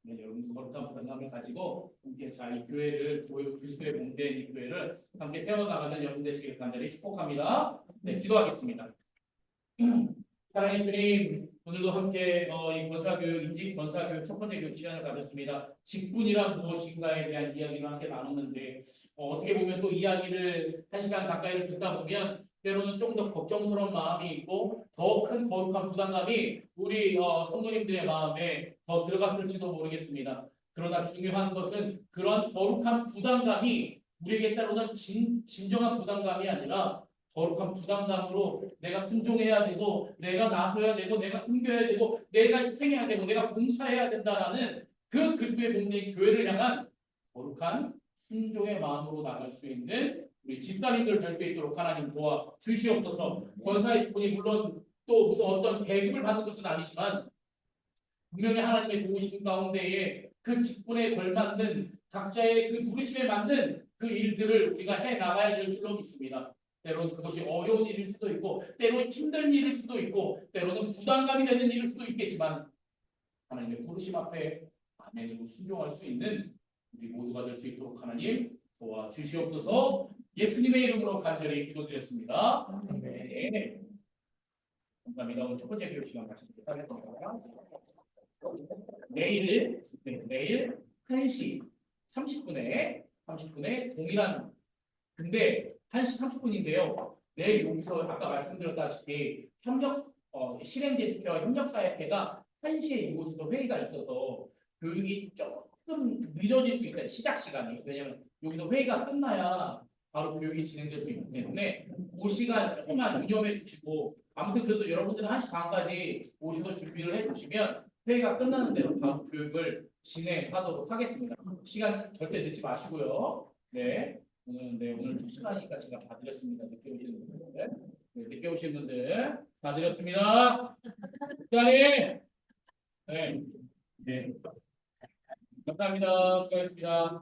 여러분 거룩한 부담감을 가지고 함께 잘 이 교회를 그리스도의 몸된 이 교회를 함께 세워나가는 여러분 되시길 간절히 축복합니다. 네, 기도하겠습니다. 사랑의 주님, 오늘도 함께 이 권사교육, 인직 권사교육 첫 번째 교육 시간을 가졌습니다. 직분이란 무엇인가에 대한 이야기를 함께 나눴는데 어떻게 보면 또 이야기를 1시간 가까이를 듣다 보면 때로는 좀 더 걱정스러운 마음이 있고 더 큰 거룩한 부담감이 우리 성도님들의 마음에 더 들어갔을지도 모르겠습니다. 그러나 중요한 것은 그런 거룩한 부담감이 우리에게 때로는 진정한 부담감이 아니라 거룩한 부담감으로 내가 순종해야 되고 내가 나서야 되고 내가 숨겨야 되고 내가 희생해야 되고 내가 봉사해야 된다라는 그 그리스도의 몸된 교회를 향한 거룩한 순종의 마음으로 나갈 수 있는 우리 집사님들 될 수 있도록 하나님 도와 주시옵소서. 권사의 직분이 물론 또 무슨 어떤 계급을 받는 것은 아니지만 분명히 하나님의 도우심 가운데에 그 직분에 걸맞는 각자의 그 부르심에 맞는 그 일들을 우리가 해 나가야 될 줄로 믿습니다. 때로는 그것이 어려운 일일 수도 있고 때로는 힘든 일일 수도 있고 때로는 부담감이 되는 일일 수도 있겠지만 하나님의 부르심 앞에 아멘으로 순종할 수 있는 우리 모두가 될 수 있도록 하나님 도와주시옵소서. 예수님의 이름으로 간절히 기도드렸습니다. 네. 감사합니다. 오늘 첫 번째 교육 시간 마치도록 하겠습니다. 내일 1시 30분에 동일한 근데 1시 30분인데요. 내일 여기서 아까 말씀드렸다시피 실행제주회와 협력사역회가 1시에 이곳에서 회의가 있어서 교육이 조금 늦어질 수 있어요. 시작 시간이. 왜냐하면 여기서 회의가 끝나야 바로 교육이 진행될 수 있기 때문에 그 시간 조금만 유념해 주시고 아무튼 그래도 여러분들은 1시 반까지 오셔서 준비를 해주시면 회의가 끝나는 대로 바로 교육을 진행하도록 하겠습니다. 시간 절대 늦지 마시고요. 네. 오늘 시간이니까 제가 다 드렸습니다. 늦게 오시는 분들. 늦게 오신 분들 다 드렸습니다. 시간이 네. 감사합니다. 수고하셨습니다.